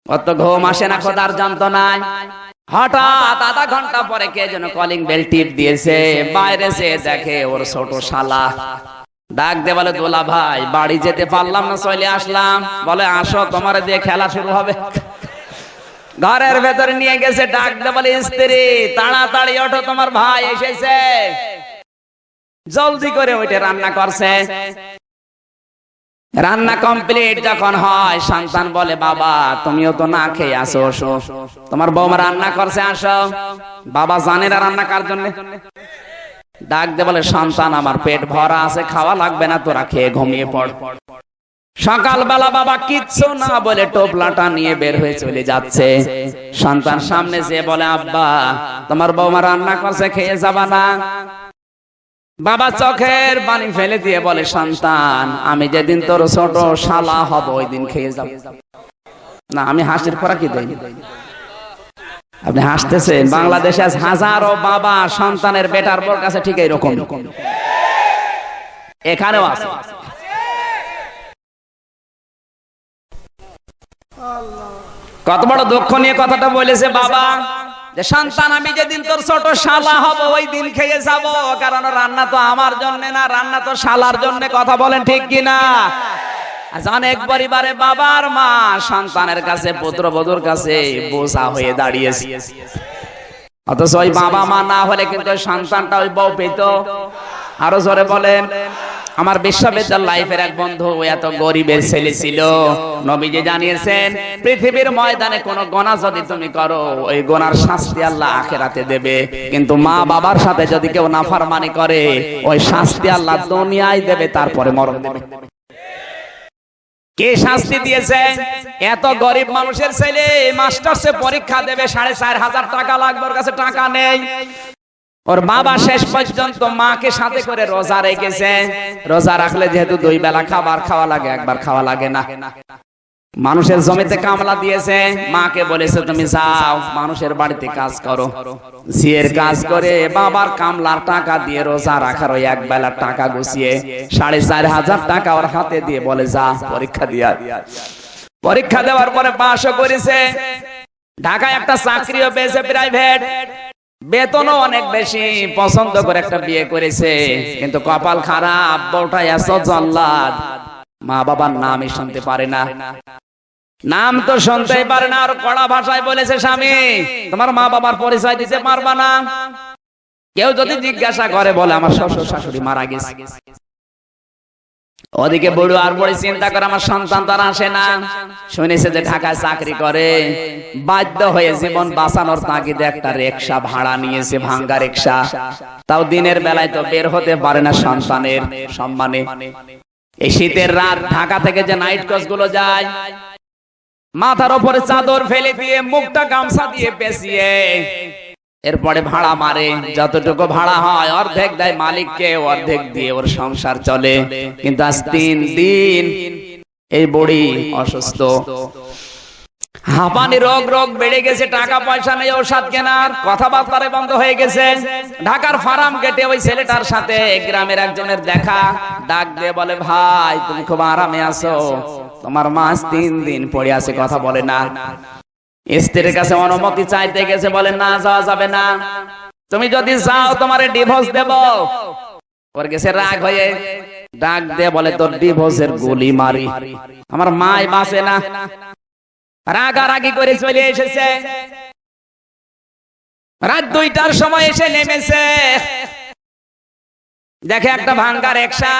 অত ঘুম আসে না খোদার যন্ত্রণায়। হঠাৎ আধা ঘন্টা পরে কে যেন কলিং বেল টিপ দিয়েছে। বাইরে সে দেখে ওর ছোট শালা। ডাক দে বলে, দোলা ভাই বাড়ি যেতে পারলাম না, চলে আসলাম। বলে, আসো, তোমার দিয়ে খেলা শুরু হবে। ঘরের ভেতরে নিয়ে গেছে। ডাক দে বলে, স্ত্রী তাড়াতাড়ি ওঠো, তোমার ভাই এসেছে। জলদি করে ওইটা রান্না করছে। রান্না কমপ্লিট যখন হয়, সন্তান বলে, বাবা তুমিও তো না খেয়ে আসো, তোমার বৌমা রান্না করছে, আসো। বাবা জানে না রান্না কার জন্য। ডাক দে বলে, সন্তান আমার পেট ভরা আছে, খাওয়া লাগবে না, তোরা খেয়ে ঘুমিয়ে পড়। সকালবেলা বাবা কিচ্ছু না বলে টোপলাটা নিয়ে বের হয়ে চলে যাচ্ছে। সন্তান সামনে যেয়ে বলে, আব্বা তোমার বৌমা রান্না করছে, খেয়ে যাবা না? বাবা চোখের পানি ফেলে দিয়ে বলে, সন্তান আমি যেদিন তোর ছোট শালা হব ওই দিন খেয়ে যাব। না, আমি হাসির পরা কি দেই? আপনি হাসতেছেন। বাংলাদেশে আজ হাজারো বাবা সন্তানের বেটার বর কাছে ঠিক এইরকম, এখানেও আছে। কত বড় দুঃখ নিয়ে কথাটা বলেছে বাবা, যে সন্তান আমি যেদিন তোর ছোট শালা হব ওই দিন খেয়ে যাব, কারণ রান্না তো আমার জন্য না, রান্না তো শালার জন্য। কথা বলেন ঠিক কিনা? আজ অনেক পরিবারে বাবার মা সন্তানের কাছে, পুত্রবধূর কাছে বোঝা হয়ে দাঁড়িয়েছে। অথচ ওই বাবা মা না হলে কিন্তু সন্তানটা ওই বউ পেত। আরো জোরে বলেন। আমার বিশ্ববিদ্যালয় লাইফের এক বন্ধু, এত গরিবের ছেলে ছিল। নবীজি জানিয়েছেন, পৃথিবীর ময়দানে কোন গুনাহ যদি তুমি করো, ওই গুনার শাস্তি আল্লাহ আখিরাতে দেবে, কিন্তু মা বাবার সাথে যদি কেউ নাফরমানি করে, ওই শাস্তি আল্লাহ দুনিয়ায় দেবে, তারপরে মরণ দেবে। কে শাস্তি দিয়েছে? এত গরিব মানুষের ছেলে মাস্টার্সে পরীক্ষা দেবে, 4,500 টাকা লাগবে, ওর কাছে টাকা নেই। ওর বাবা শেষ পর্যন্ত মাকে সাথে করে রোজা রেখেছে। রোজা রাখলে যেহেতু 2 বেলা খাবার খাওয়া লাগে, একবার খাওয়া লাগে না। মানুষের জমিতে কামলা দিয়েছে, মাকে বলেছে তুমি যাও মানুষের বাড়িতে কাজ করো। ঝিয়ের কাজ করে বাবার কামলার টাকা দিয়ে রোজা রাখার ওই এক বেলার টাকা গুছিয়ে 4,500 টাকা ওর হাতে দিয়ে বলে, যা পরীক্ষা দিয়া। পরীক্ষা দেওয়ার পরে পাশও করেছে। ঢাকায় একটা চাকরিও পেয়েছে, প্রাইভেট, বেতনও অনেক বেশি। পছন্দ করে একটা বিয়ে করেছে, কিন্তু কপাল খারাপ, বউটা এসো জল্লাদ, মা বাবার নামই শুনতে পারে না। নাম তো শুনতেই পারে না। আর কড়া ভাষায় বলেছে, স্বামী তোমার মা বাবার পরিচয় দিতে পারবা না। কেউ যদি জিজ্ঞাসা করে, বলে আমার শ্বশুর শাশুড়ি মারা গেছে। ওদিকে বুড়ো আর বুড়ি চিন্তা করে, আমার সন্তান তার আসে না। শুনেছে যে ঢাকায় চাকরি করে, বাধ্য হয়ে জীবন বাঁচানোর তাগিদে একটা রিকশা ভাড়া নিয়েছে, ভাঙ্গা রিকশা। তাও দিনের বেলায় তো বের হতে পারে না সন্তানের সম্মানে। এই শীতের রাত ঢাকা থেকে যে নাইট কোচ গুলো যায়, মাথার উপরে চাদর ফেলে দিয়ে, মুখটা গামছা দিয়ে পেঁচিয়ে এরপরে ভাড়া মারে, যতটুকু ভাড়া হয় অর্ধেক দেয় মালিককে, অর্ধেক দিয়ে ওর সংসার চলে। কিন্তু আজ 3 দিন এই বুড়ি অসুস্থ, হাঁপানি রোগ বেড়ে গেছে, টাকা পয়সা নেই ঔষধ কেনার, কথাবার্তা বন্ধ হয়ে গেছে। ঢাকার ফার্ম গেটে ওই ছেলেটার সাথে গ্রামের একজনের দেখা, ডাক দিয়ে বলে, ভাই তুমি খুব আরামে আছো, তোমার মা 3 দিন পড়ে আছে, কথা বলে না। স্ত্রীর কাছে অনুমতি চাইতে গেছে, বলে না যাওয়া যাবে না, তুমি যদি যাও তোমার ডিভোর্স দেব। ওর গেছে রাগ হয়ে, ডাক দিয়ে বলে, তোর ডিভোর্সের গুলি মারি, আমার মাই বাঁচে না। রাগারাগি করে চলে এসেছে, রাত 2টার সময় এসে নেমেছে, দেখে একটা ভাঙ্গা রিকশা,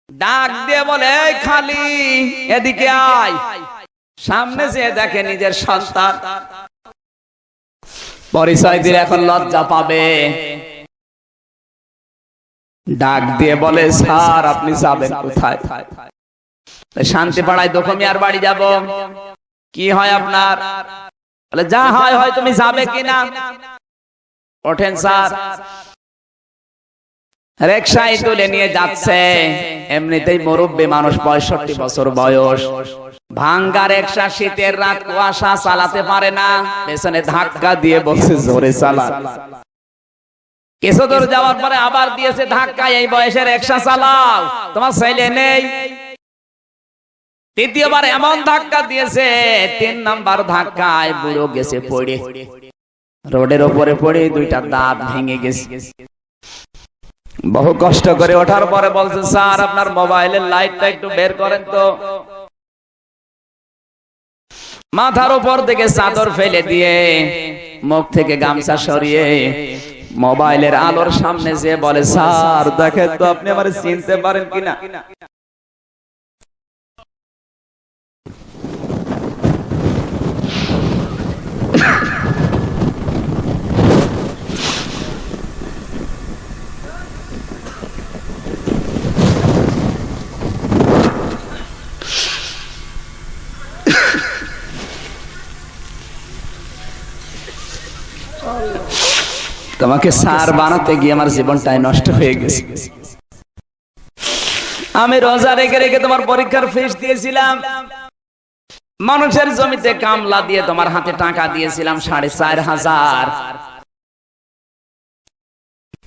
ডাক দিয়ে বলে, এই খালি এদিকে আয়। সামনে যে দেখে নিজের সন্তান, পরিচয় দিলে এখন লজ্জা পাবে। ডাক দিয়ে বলে, স্যার আপনি যাবেন কোথায়? শান্তি পাড়ায় দোকমিয়ার বাড়ি যাব। কি হয় আপনার? বলে, যা হয় হয়, তুমি যাবে কিনা? ওঠেন স্যার। রিকশায় তুলে নিয়ে যাচ্ছে, এমনিতেই মুরব্বী মানুষ, 65 বছর বয়স, ভাঙ্গা রিকশা, শীতের রাত, কুয়াশা, চালাতে পারে না, পেছনে ধাক্কা দিয়ে বলছে, জোরে চালা। কিছু দূর যাওয়ার পরে আবার দিয়েছে ধাক্কা, এই বয়সে রিকশা চালাও, তোমার ছেলে নেই। তৃতীয়বার এমন ধাক্কা দিয়েছে, 3 নাম্বার ধাক্কায় বুড়ো গেছে পড়ে, রোডের উপরে পড়ে 2টা দাঁত ভেঙে গেছে। বহু কষ্ট করে ওঠার পরে বলছে, স্যার আপনার মোবাইলের লাইটটা একটু বের করেন তো। মাথার উপর থেকে চাদর ফেলে দিয়ে, মুখ থেকে গামছা সরিয়ে, মোবাইলের আলোর সামনে যে বলে, স্যার দেখেন তো আপনি আমারে চিনতে পারেন কিনা? তোমাকে স্যার বানাতে গিয়ে আমার জীবনটাই নষ্ট হয়ে গেছে। আমি রোজা রেখে রেখে তোমার পরীক্ষার ফিস দিয়েছিলাম, মানুষের জমিতে কামলা দিয়ে তোমার হাতে টাকা দিয়েছিলাম 4,500।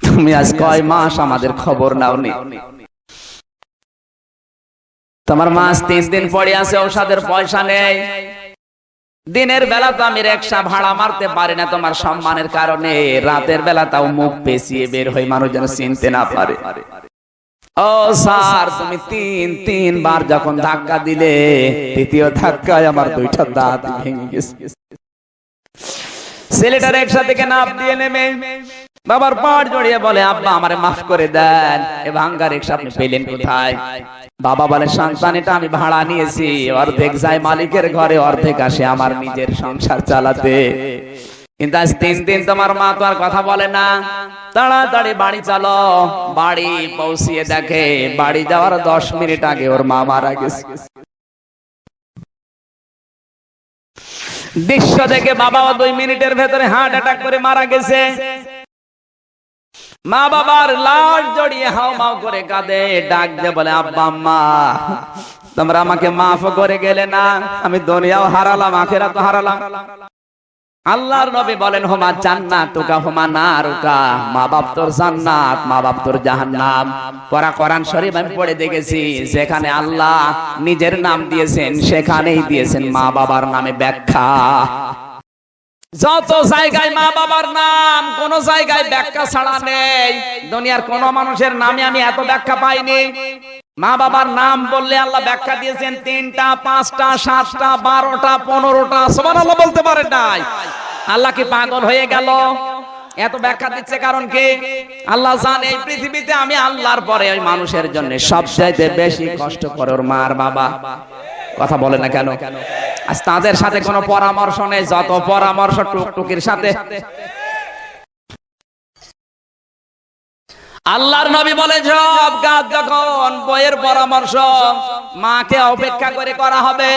তুমি আজ কয় মাস আমাদের খবর নাওনি। তোমার মাস 3 দিন পড়ে আছে, ঔষধের পয়সা নেই। দিনের বেলা তো আমি রিকশা ভাড়া মারতে পারি না তোমার সম্মানের কারণে, রাতের বেলা তাও মুখ পেঁচিয়ে বের হই, মানুষ যেন চিনতে না পারে। ও স্যার তুমি 3 বার যখন ধাক্কা দিলে, তৃতীয় ধাক্কায় আমার 2টা দাঁত ভেঙে গেছে। ছেলেটা রিকশা থেকে নাপ দিয়ে নেমে বাবার পাড় জড়িয়ে বলে, আব্বা আমারে মাফ করে দেন, এ ভাঙ্গা রিকশা আপনি পেলেন কোথায়? বাবা বলে, সন্তান এটা আমি ভাড়া নিয়েছি, অর্ধেক যায় মালিকের ঘরে, অর্ধেক আসে আমার নিজের সংসার চালাতে। কিন্তু আজ 3 দিন তোমার মা তো আর কথা বলে না। তাড়াতাড়ি বাড়ি চলো। বাড়ি পৌঁছিয়ে দেখে বাড়ি যাওয়ার 10 মিনিট আগে ওর মা মারা গেছে। দৃশ্য দেখে বাবাও 2 মিনিটের ভেতরে হার্ট অ্যাটাক করে মারা গেছে। মা বাবার লাশ জড়িয়ে হাউমাউ করে কাঁদে, ডাক দিয়ে বলে, আব্বা আম্মা তোমরা আমাকে মাফ করে গেলে না, আমি দুনিয়াও হারালাম, আখিরাতও হারালাম। আল্লাহর নবী বলেন, হুমা জান্নাতুকা হুমা নারুকা, মা বাপ তোর জান্নাত, মা বাপ তোর জাহান্নাম। পড়া কোরআন শরীফ আমি পড়ে দেখেছি, যেখানে আল্লাহ নিজের নাম দিয়েছেন সেখানেই দিয়েছেন মা বাবার নামে ব্যাখ্যা। যত জায়গায় মা বাবার নাম, কোন জায়গায় ব্যাখ্যা ছাড়া নেই। দুনিয়ার কোন মানুষের নামে আমি এত ব্যাখ্যা পাইনি। মা বাবার নাম বললে আল্লাহ ব্যাখ্যা দিয়েছেন 3টা, 5টা, 7টা, 12টা, 15টা। সুবহানাল্লাহ বলতে পারে নাই? আল্লাহ কি পাগল হয়ে গেল? এত ব্যাখ্যা দিচ্ছে কারণ কি? আল্লাহ জানে এই পৃথিবীতে আমি আল্লাহর পরে ওই মানুষের জন্য সবচাইতে বেশি কষ্ট করে ওর মা আর বাবা। কথা বলে না কেন? আজ তাদের সাথে কোনো পরামর্শ নেই, যত পরামর্শ টুকটুকির সাথে। আল্লাহর নবী বলে, সব কাজ যখন বইয়ের পরামর্শ মাকে অপেক্ষা করে করা হবে,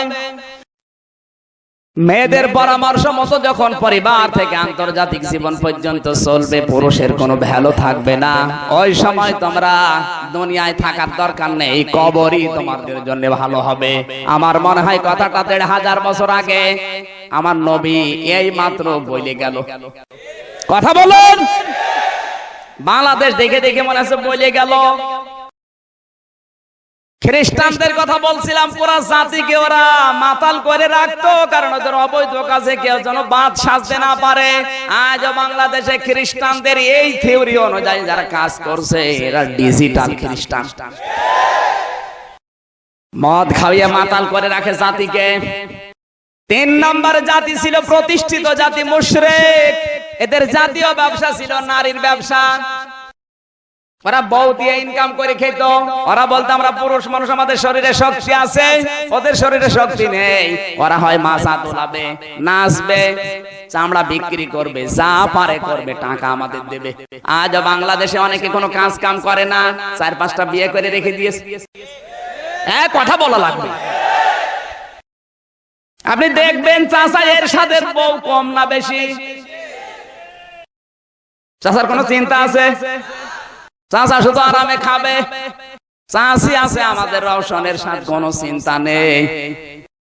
মেয়েদের পরামর্শ মতো যখন পরিবার থেকে আন্তর্জাতিক জীবন পর্যন্ত চলবে, পুরুষের কোনো ভ্যালু থাকবে না। ওই সময় তোমরা দুনিয়ায় থাকার দরকার নেই, কবরই তোমাদের জন্য ভালো হবে। আমার মনে হয় কথাটা ১৫০০ বছর আগে আমার নবী এই মাত্র বলে গেল। কথা বলুন, বাংলাদেশ দেখে দেখে মনে হচ্ছে বলে গেল। খ্রিস্টানদের কথা বলছিলাম, পুরা জাতিকে ওরা মাতাল করে রাখতো, কারণ ওদের অবৈধ কাজে কেউ যেন বাদ সাজতে না পারে। আজ বাংলাদেশে খ্রিস্টানদের এই থিওরি অনুযায়ী যারা কাজ করছে, এরা ডিজিটাল খ্রিস্টান। মদ খাওয়িয়ে মাতাল করে রাখে জাতিকে। ৩ নম্বর জাতি ছিল প্রতিষ্ঠিত জাতি, মুশরিক। এদের জাতীয় ব্যবসা ছিল নারীর ব্যবসা। ওরা বউ দিয়ে ইনকাম করে খেত। ওরা বলতো আমরা পুরুষ মানুষ, আমাদের শরীরে শক্তি আছে, ওদের শরীরে শক্তি নেই। ওরা হয় মাথা দোলাবে, নাচবে, চামড়া বিক্রি করবে, যা পারে করবে, টাকা আমাদের দেবে। আজ বাংলাদেশে অনেকে কোনো কাজ কাম করে না, ৪-৫টা বিয়ে করে রেখে দিয়েছে। কথা বলা লাগবে। আপনি দেখবেন চাচা এর সাথে বউ কম না বেশি? চাচার কোনো চিন্তা আছে? চাচা শুধু আরামে খাবে। চাষি আছে আমাদের রওশনের সাথে কোনো চিন্তা নেই।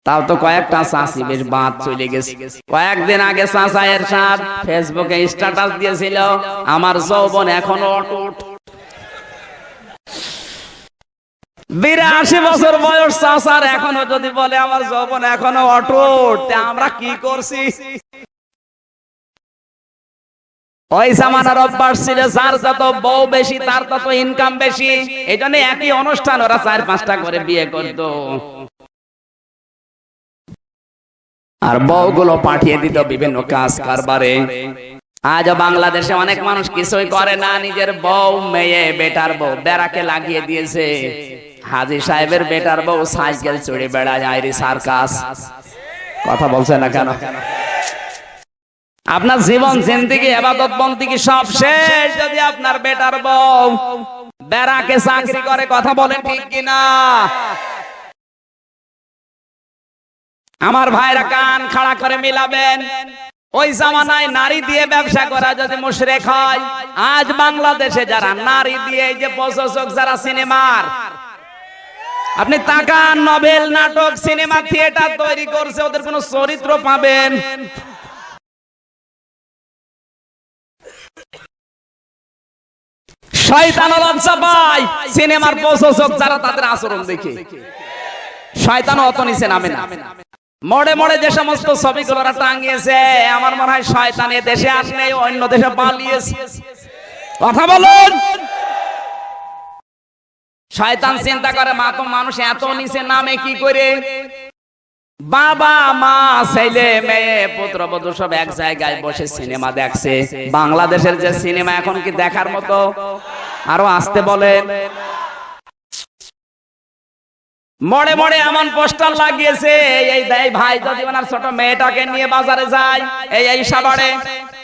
তাও তো কয়েকটা চাষি বেশ বাদ চলে গেছে। কয়েকদিন আগে চাচা এর সাথে ফেসবুকে স্ট্যাটাস দিয়েছিল, আমার যৌবন এখনো অটুট। ৮২ বছর বয়স চাচার, এখনো যদি বলে আমার যৌবন এখনো অটুট, আমরা কি করছি? ওই জামানার অভ্যাস ছিল, যার যত বউ বেশি তার তত ইনকাম বেশি। এই জন্য একই অনুষ্ঠান ওরা ৪-৫টা করে বিয়ে করত, আর বউগুলো পাঠিয়ে দিত বিভিন্ন কাজ কারবারে। আজ বাংলাদেশে অনেক মানুষ কিছুই করে না, নিজের বউ, মেয়ে, বেটার বউ বেড়াকে লাগিয়ে দিয়েছে। হাজী সাহেবের বেটার বউ সাইকেল চড়ে বেড়ায়, আইরি সার্কাস। কথা বলছে না কেন? আপনার জীবন জিন্দেগি ইবাদত বন্দেগি সব শেষ যদি আপনার বেটার বউ বেড়াকে চাকরি করে। কথা বলেন ঠিক কিনা? আমার ভাইরা কান খাড়া করে মিলাবেন। ওই জামানায় নারী দিয়ে ব্যবসা করা যদি মুশরিক হয়, আজ বাংলাদেশে যারা নারী দিয়ে এই যে প্রযোজক যারা সিনেমার, আপনি তাকান, নভেল, নাটক, সিনেমা, থিয়েটার তৈরি করছে, ওদের কোন চরিত্র পাবেন? শয়তান লজ্জা পায় সিনেমার প্রযোজক যারা, তাদের আচরণ দেখে। শয়তান অত নিচে নামে না। মোড়ে মোড়ে যে সমস্ত ছবিগুলো টাঙিয়েছে, আমার মনে হয় শয়তান এ দেশে আর নেই, অন্য দেশে পালিয়েছে। কথা বলুন। শয়তান চিন্তা করে মা তো মানুষ এত নিচে নামে কি করে? বাবা মা ছেলে মেয়ে পুত্রবধূ সব এক জায়গায় বসে সিনেমা দেখছে। বাংলাদেশের যে সিনেমা এখন কি দেখার মতো? আরো আসতে বলে। মোড়ে মোড়ে এমন পোস্টার লাগিয়েছে, এই দেয় ভাই যদি ওনার ছোট মেয়েটাকে নিয়ে বাজারে যায় এই সাবাড়ে,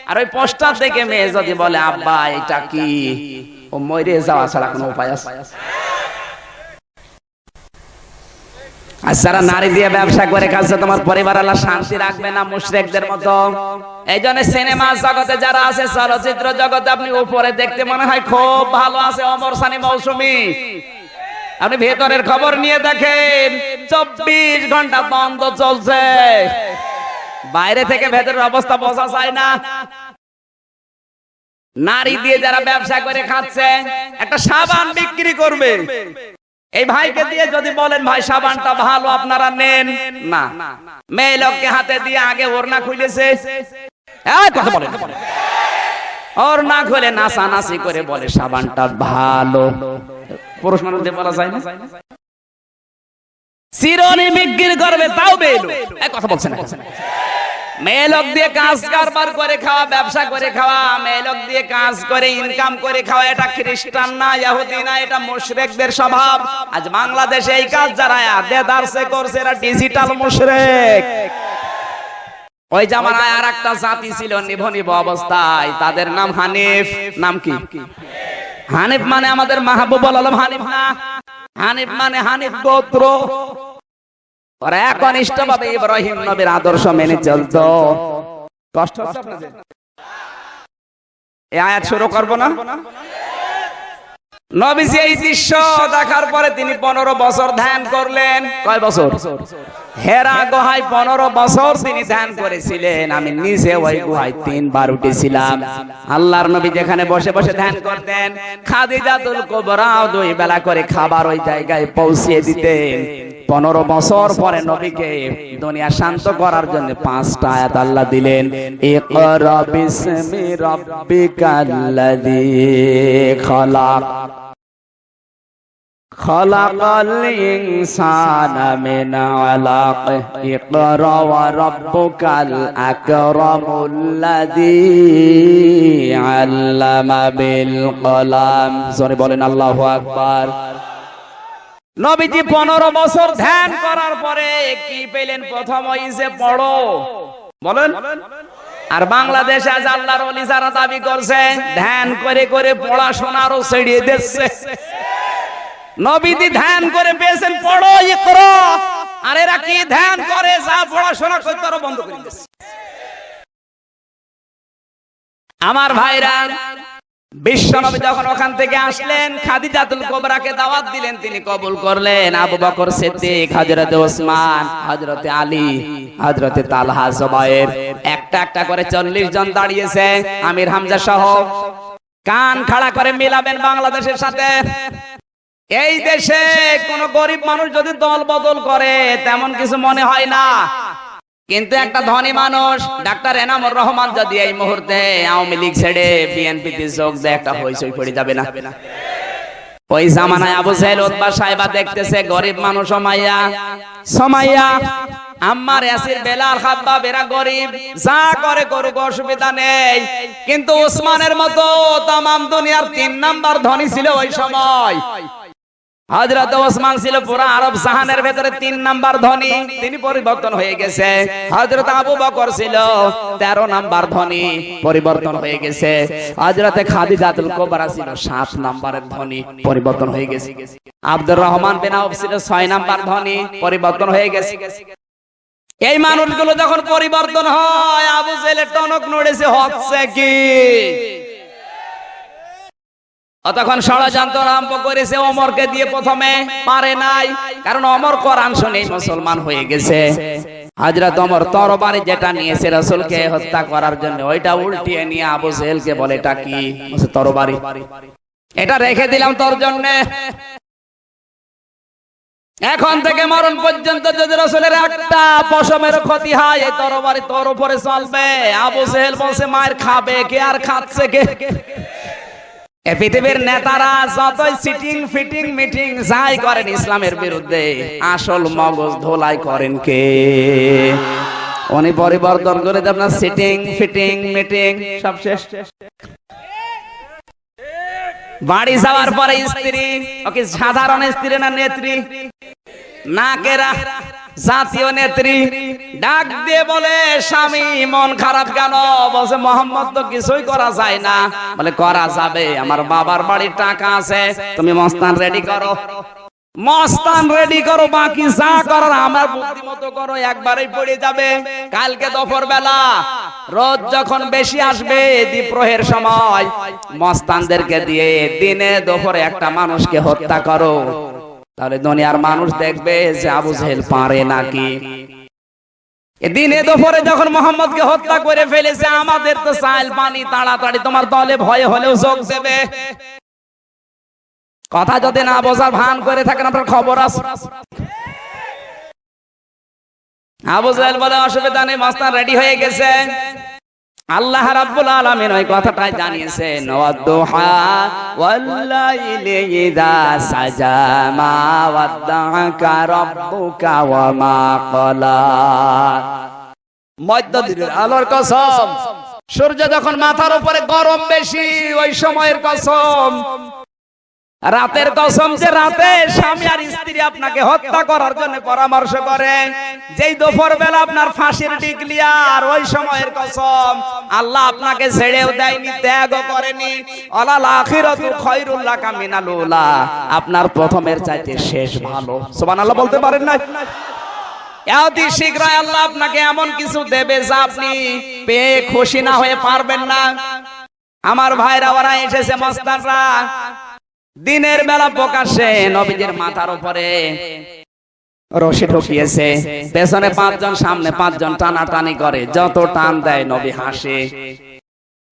আর ওই পোস্টার দেখে মেয়ে যদি বলে আব্বা এটা কি, ও মরে যাওয়া ছাড়া কোনো উপায় আছে? আর যারা নারী দিয়ে ব্যবসা করে খাচ্ছে, তোমার পরিবার আল্লাহ শান্তি রাখবে না মুশরিকদের মতো। এই জন্য সিনেমা জগতে যারা আছে, চলচ্চিত্র জগতে আপনি উপরে দেখতে মনে হয় খুব ভালো আছে, অমর সানি মৌসুমী, আপনি ভেতরের খবর নিয়ে দেখেন 24 ঘন্টা বন্ধ চলছে। বাইরে থেকে ভেতরের অবস্থা বোঝা যায় না। নারী দিয়ে যারা ব্যবসা করে খাচ্ছে, একটা সাবান বিক্রি করবে, এই ভাইকে দিয়ে যদি বলেন ভাই সাবানটা ভালো আপনারা নেন, না, মেয়ে লোককে হাতে দিয়ে আগে ওড়না খুলেছে, কথা বলেন, ওড়না খুলে নাচানাচি করে বলে সাবানটা ভালো। পুরুষ মানুষ দিয়ে বলা যায় না? চিরুনি বিক্রি করবে, তাও বেলো, কথা বলছে না। মেয়ে লোক দিয়ে কাজ কারবার করে খাওয়া, ব্যবসা করে খাওয়া, মেয়ে লোক দিয়ে কাজ করে ইনকাম করে খাওয়া, এটা খ্রিস্টান না, ইহুদি না, এটা মুশরিকদের স্বভাব। আজ বাংলাদেশে এই কাজ যারা দেদারসে করছে, এরা ডিজিটাল মুশরিক। ওই জামানায় আর একটা জাতি ছিল নিভো নিভো অবস্থায়, তাদের নাম হানিফ। নাম কি? হানিফ মানে আমাদের মাহবুব আলম হানিফ না, হানিফ মানে হানিফ গোত্র। ওরা একনিষ্ঠভাবে ইব্রাহিম নবীর আদর্শ মেনে চলতো। কষ্ট হচ্ছে আপনাদের? এই আয়াত শুরু করব না? নবীজি এই দৃশ্য দেখার পরে তিনি 15 বছর ধ্যান করলেন। কয় বছর? হেরা গুহায় 15 বছর তিনি ধ্যান করেছিলেন। আমি নিজে ওই গুহায় 3 বার উঠেছিলাম। আল্লাহর নবী যেখানে বসে বসে ধ্যান করতেন, খাদিজাতুল কুবরাও 2 বেলা করে খাবার ওই জায়গায় পৌঁছিয়ে দিতেন। 15 বছর পরে নবীকে দুনিয়া শান্ত করার জন্য 5টা আয়াত আল্লাহ দিলেন। ইকরা বিসমি রাব্বিকাল্লাযী খলাক খলাকাল ইনসানা মিন আলাক ইকরা ওয়া রাব্বুকাল আকরামুল্লাযী আল্লামা বিল কলাম। জোরে বলেন আল্লাহু আকবার। নবীজি 15 বছর ধ্যান করার পরে কি পেলেন? প্রথম হইছে পড়ো, বলেন। আর বাংলাদেশে আজ আল্লাহর ওলি যারা দাবি করছে, ধ্যান করে করে পড়াশোনারও ছেড়িয়ে দিচ্ছে। নবীজি ধ্যান করে পেয়েছেন পড়ো, ইকরা, আর এরা কি ধ্যান করে যা পড়াশোনা করতে আরো বন্ধ করে দিচ্ছে। আমার ভাইরা, বিশ্বনবী যখন ওখান থেকে আসলেন, খাদিজাতুল কুবরাকে দাওয়াত দিলেন, তিনি কবুল করলেন। আবু বকর সিদ্দিক, হযরতে ওসমান, হযরতে আলী, হযরতে তালহা, জুবায়ের, একটা একটা করে 40 জন দাঁড়িয়েছে, আমির হামজা সহ। কান খাড়া করে মিলাবেন বাংলাদেশের সাথে। এই দেশে কোন গরিব মানুষ যদি দল বদল করে তেমন কিছু মনে হয় না, কিন্তু একটা ধনী মানুষ ডাক্তার এনামুর রহমান যদি এই মুহূর্তে আওয়ামী লীগ ছেড়ে বিএনপিতে যোগ দেয়, একটা হইচই পড়ে যাবে না? ওই জামানায় আবু জাহেল, উতবা, সাইবা দেখতেছে গরিব মানুষ সমাইয়া আম্মার, ইয়াসির, বেলাল, খাব্বাব এরা গরিব, যা করে করুক, অসুবিধা নেই। কিন্তু ওসমানের মতো তামাম দুনিয়ার 3 নাম্বার ধনী ছিল ওই সময়। হযরত ওসমান ছিল পুরো আরব জাহানের ভেতরে 3 নাম্বার ধনী, তিনি পরিবর্তন হয়ে গেছে। হযরত আবু বকর ছিল 13 নাম্বার ধনী, পরিবর্তন হয়ে গেছে। হযরত খাদিজাতুল কুবরা ছিল 7 নাম্বারের ধনী, পরিবর্তন হয়ে গেছে। আব্দুর রহমান বিন আউফ ছিল 6 নাম্বার ধনী, পরিবর্তন হয়ে গেছে। এই মানুষগুলো যখন পরিবর্তন হয়, আবু জেহেলের টনক নড়েছে, হচ্ছে কি? তখন ষড়যন্ত্র আরম্ভ করেছে ওমরকে দিয়ে, প্রথমে পারে নাই, কারণ ওমর কোরআন শুনে মুসলমান হয়ে গেছে। হযরত ওমর তরবারি যেটা নিয়েছে রাসূলকে হত্যা করার জন্য, ওইটা উল্টিয়ে নিয়ে আবু জেহেলকে বলে, এটা কি? তরবারি, এটা রেখে দিলাম তোর জন্য। এখন থেকে মরণ পর্যন্ত যদি রাসূলের একটা পশমের ক্ষতি হয়, এই তরবারি তোর উপরে চলবে। আবু জেহেল বলছে, মায়ের খাবে কে আর খাচ্ছে কে? পৃথিবীর নেতারা যতই সিটিং ফিটিং মিটিং যাই করেন ইসলামের বিরুদ্ধে, আসল মগজ ধোলাই করেন কে? উনি পরিবর্তন করে আপনার সিটিং ফিটিং মিটিং সব শেষ। বাড়ি যাওয়ার পরে স্ত্রী, ওকে সাধারণ স্ত্রী না নেত্রী? না, কেরা জাতীয় নেত্রী। ডাক দিয়ে বলে, স্বামী মন খারাপ কেন? বলছে, মোহাম্মদ তো কিছুই করা যায় না। বলে, করা যাবে, আমার বাবার বাড়ির টাকা আছে, তুমি মস্তান রেডি করো, মস্তান রেডি করো, বাকি যা করার আমার বুদ্ধি মতো করো, একবারেই পড়ে যাবে। কালকে দুপুর বেলা রোদ যখন বেশি আসবে, দ্বীপ্রহের সময়, মস্তানদেরকে দিয়ে দিনে দুপুরে একটা মানুষকে হত্যা করো, তাহলে দুনিয়ার মানুষ দেখবে যে আবু জেহেল পারে নাকি। দিনে দুপুরে যখন মোহাম্মদকে হত্যা করে ফেলেছে, আমাদের তো চাল পানি তাড়াতাড়ি তোমার দলে ভয়ে হলেও যোগ দেবে। কথা যদি না বোঝার ভান করে থাকেন, আপনার খবর আছে। আবু জেহেল বলে, অসুবিধা নেই, মস্তান রেডি হয়ে গেছে। আল্লাহ রাব্বুল আলামিন ওই কথাটাই জানিয়েছেন, ওয়াদুহা ওয়াল্লাইলি ইযা সাজা মা ওয়াদ্দাআকা রাব্বুকা ওয়া মা ক্বালা। মধ্যদিনের আলোর কসম, সূর্য যখন মাথার উপরে গরম বেশি, ওই সময়ের কসম, রাতের কসম, যে রাতে স্বামী আর স্ত্রী আপনাকে হত্যা করার জন্য পরামর্শ করে, যেই দুপুর বেলা আপনার ফাঁসির ডিক্লিয়ার, ওই সময়ের কসম, আল্লাহ আপনাকে ছেড়েও দেয়নি, ত্যাগও করেনি। আলাল আখিরাতু খায়রুল লাকা মিনাল উলা, আপনার প্রথমের চাইতে শেষ ভালো। সুবহানাল্লাহ বলতে পারেন না? অতি শীঘ্রই আল্লাহ আপনাকে এমন কিছু দেবে যা আপনি পেয়ে খুশি না হয়ে পারবেন না। আমার ভাইরা, ওরা এসেছে মস্তানরা দিনের বেলা প্রকাশ্যে নবীজির মাথার উপরে রশি ঢুকিয়েছে, পেছনে 5 জন, সামনে 5 জন টানাটানি করে, যত টান দেয় নবী হাসে।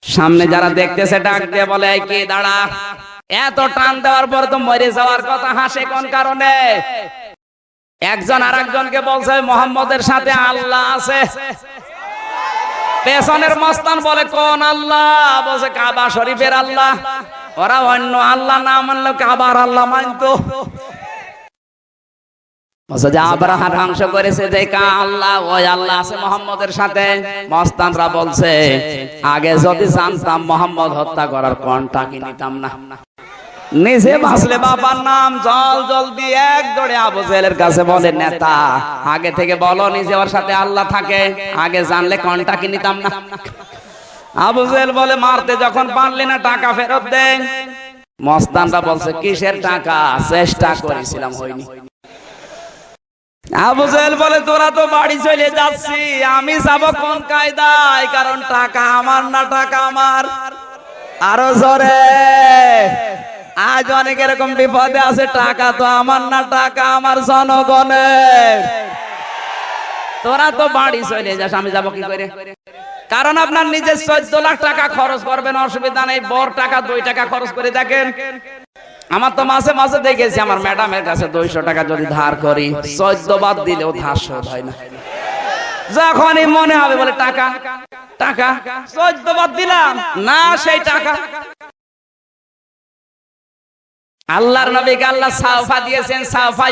সামনে যারা দেখতেছে ডাক দিয়ে বলে, এই কি দাঁড়া, এত টান দেওয়ার পর তো মরে যাওয়ার কথা, হাসে কোন কারণে? একজন আরেকজনকে বলছে মুহাম্মদের সাথে আল্লাহ আছে। পেছনের মস্তান বলে, কোন আল্লাহ? বলছে কাবা শরীফের আল্লাহ। ওরা অন্য আল্লাহ না মানলেও কাবার আল্লাহ মানতো। যে আব্রাহা ধ্বংস করেছে যে আল্লাহ, ওই আল্লাহ আছে মুহাম্মদের সাথে। মস্তানরা বলছে, আগে যদি জানতাম মুহাম্মদ হত্যা করার কোনটা কি নিতাম না। নিজে বাঁচলে বাবার নাম জল জল দিয়ে এক দৌড়ে আবু জেহেলের কাছে বলে, নেতা আগে থেকে বলো নিজে ওর সাথে আল্লাহ থাকে, আগে জানলে কোনটা কি নিতাম না। আবু জেহেল বলে, মারতে যখন পারলি না টাকা ফেরত দে। মস্তানরা বলছে, কিসের টাকা? চেষ্টা করেছিলাম, হয়নি। আবু জেহেল বলে, তোরা তো বাড়ি চলে যাচ্ছি, আমি যাব কোন কায়দায়? কারণ টাকা আমার না, টাকা আমার। আরো জোরে। আজ অনেক এরকম বিপদে আছে, টাকা তো আমার না, টাকা আমার জনগণের। তোরা তো বাড়ি চলে যাস, আমি যাব কি করে? কারণ আপনার নিজের 14 লাখ টাকা খরচ করবেন, অসুবিধা নেই, বড় টাকা 2 টাকা খরচ করে দেখেন। আমার তো মাসে মাসে দেখেছি আমার ম্যাডামের কাছে 200 টাকা যদি ধার করি, 14 বার দিলেও ধার শোধ হয় না। যখনই মনে হবে বলে টাকা টাকা, 14 বার দিলাম না, সেই টাকা। আল্লাহর নবীকে আল্লাহ সাফা দিয়েছেন, সাফা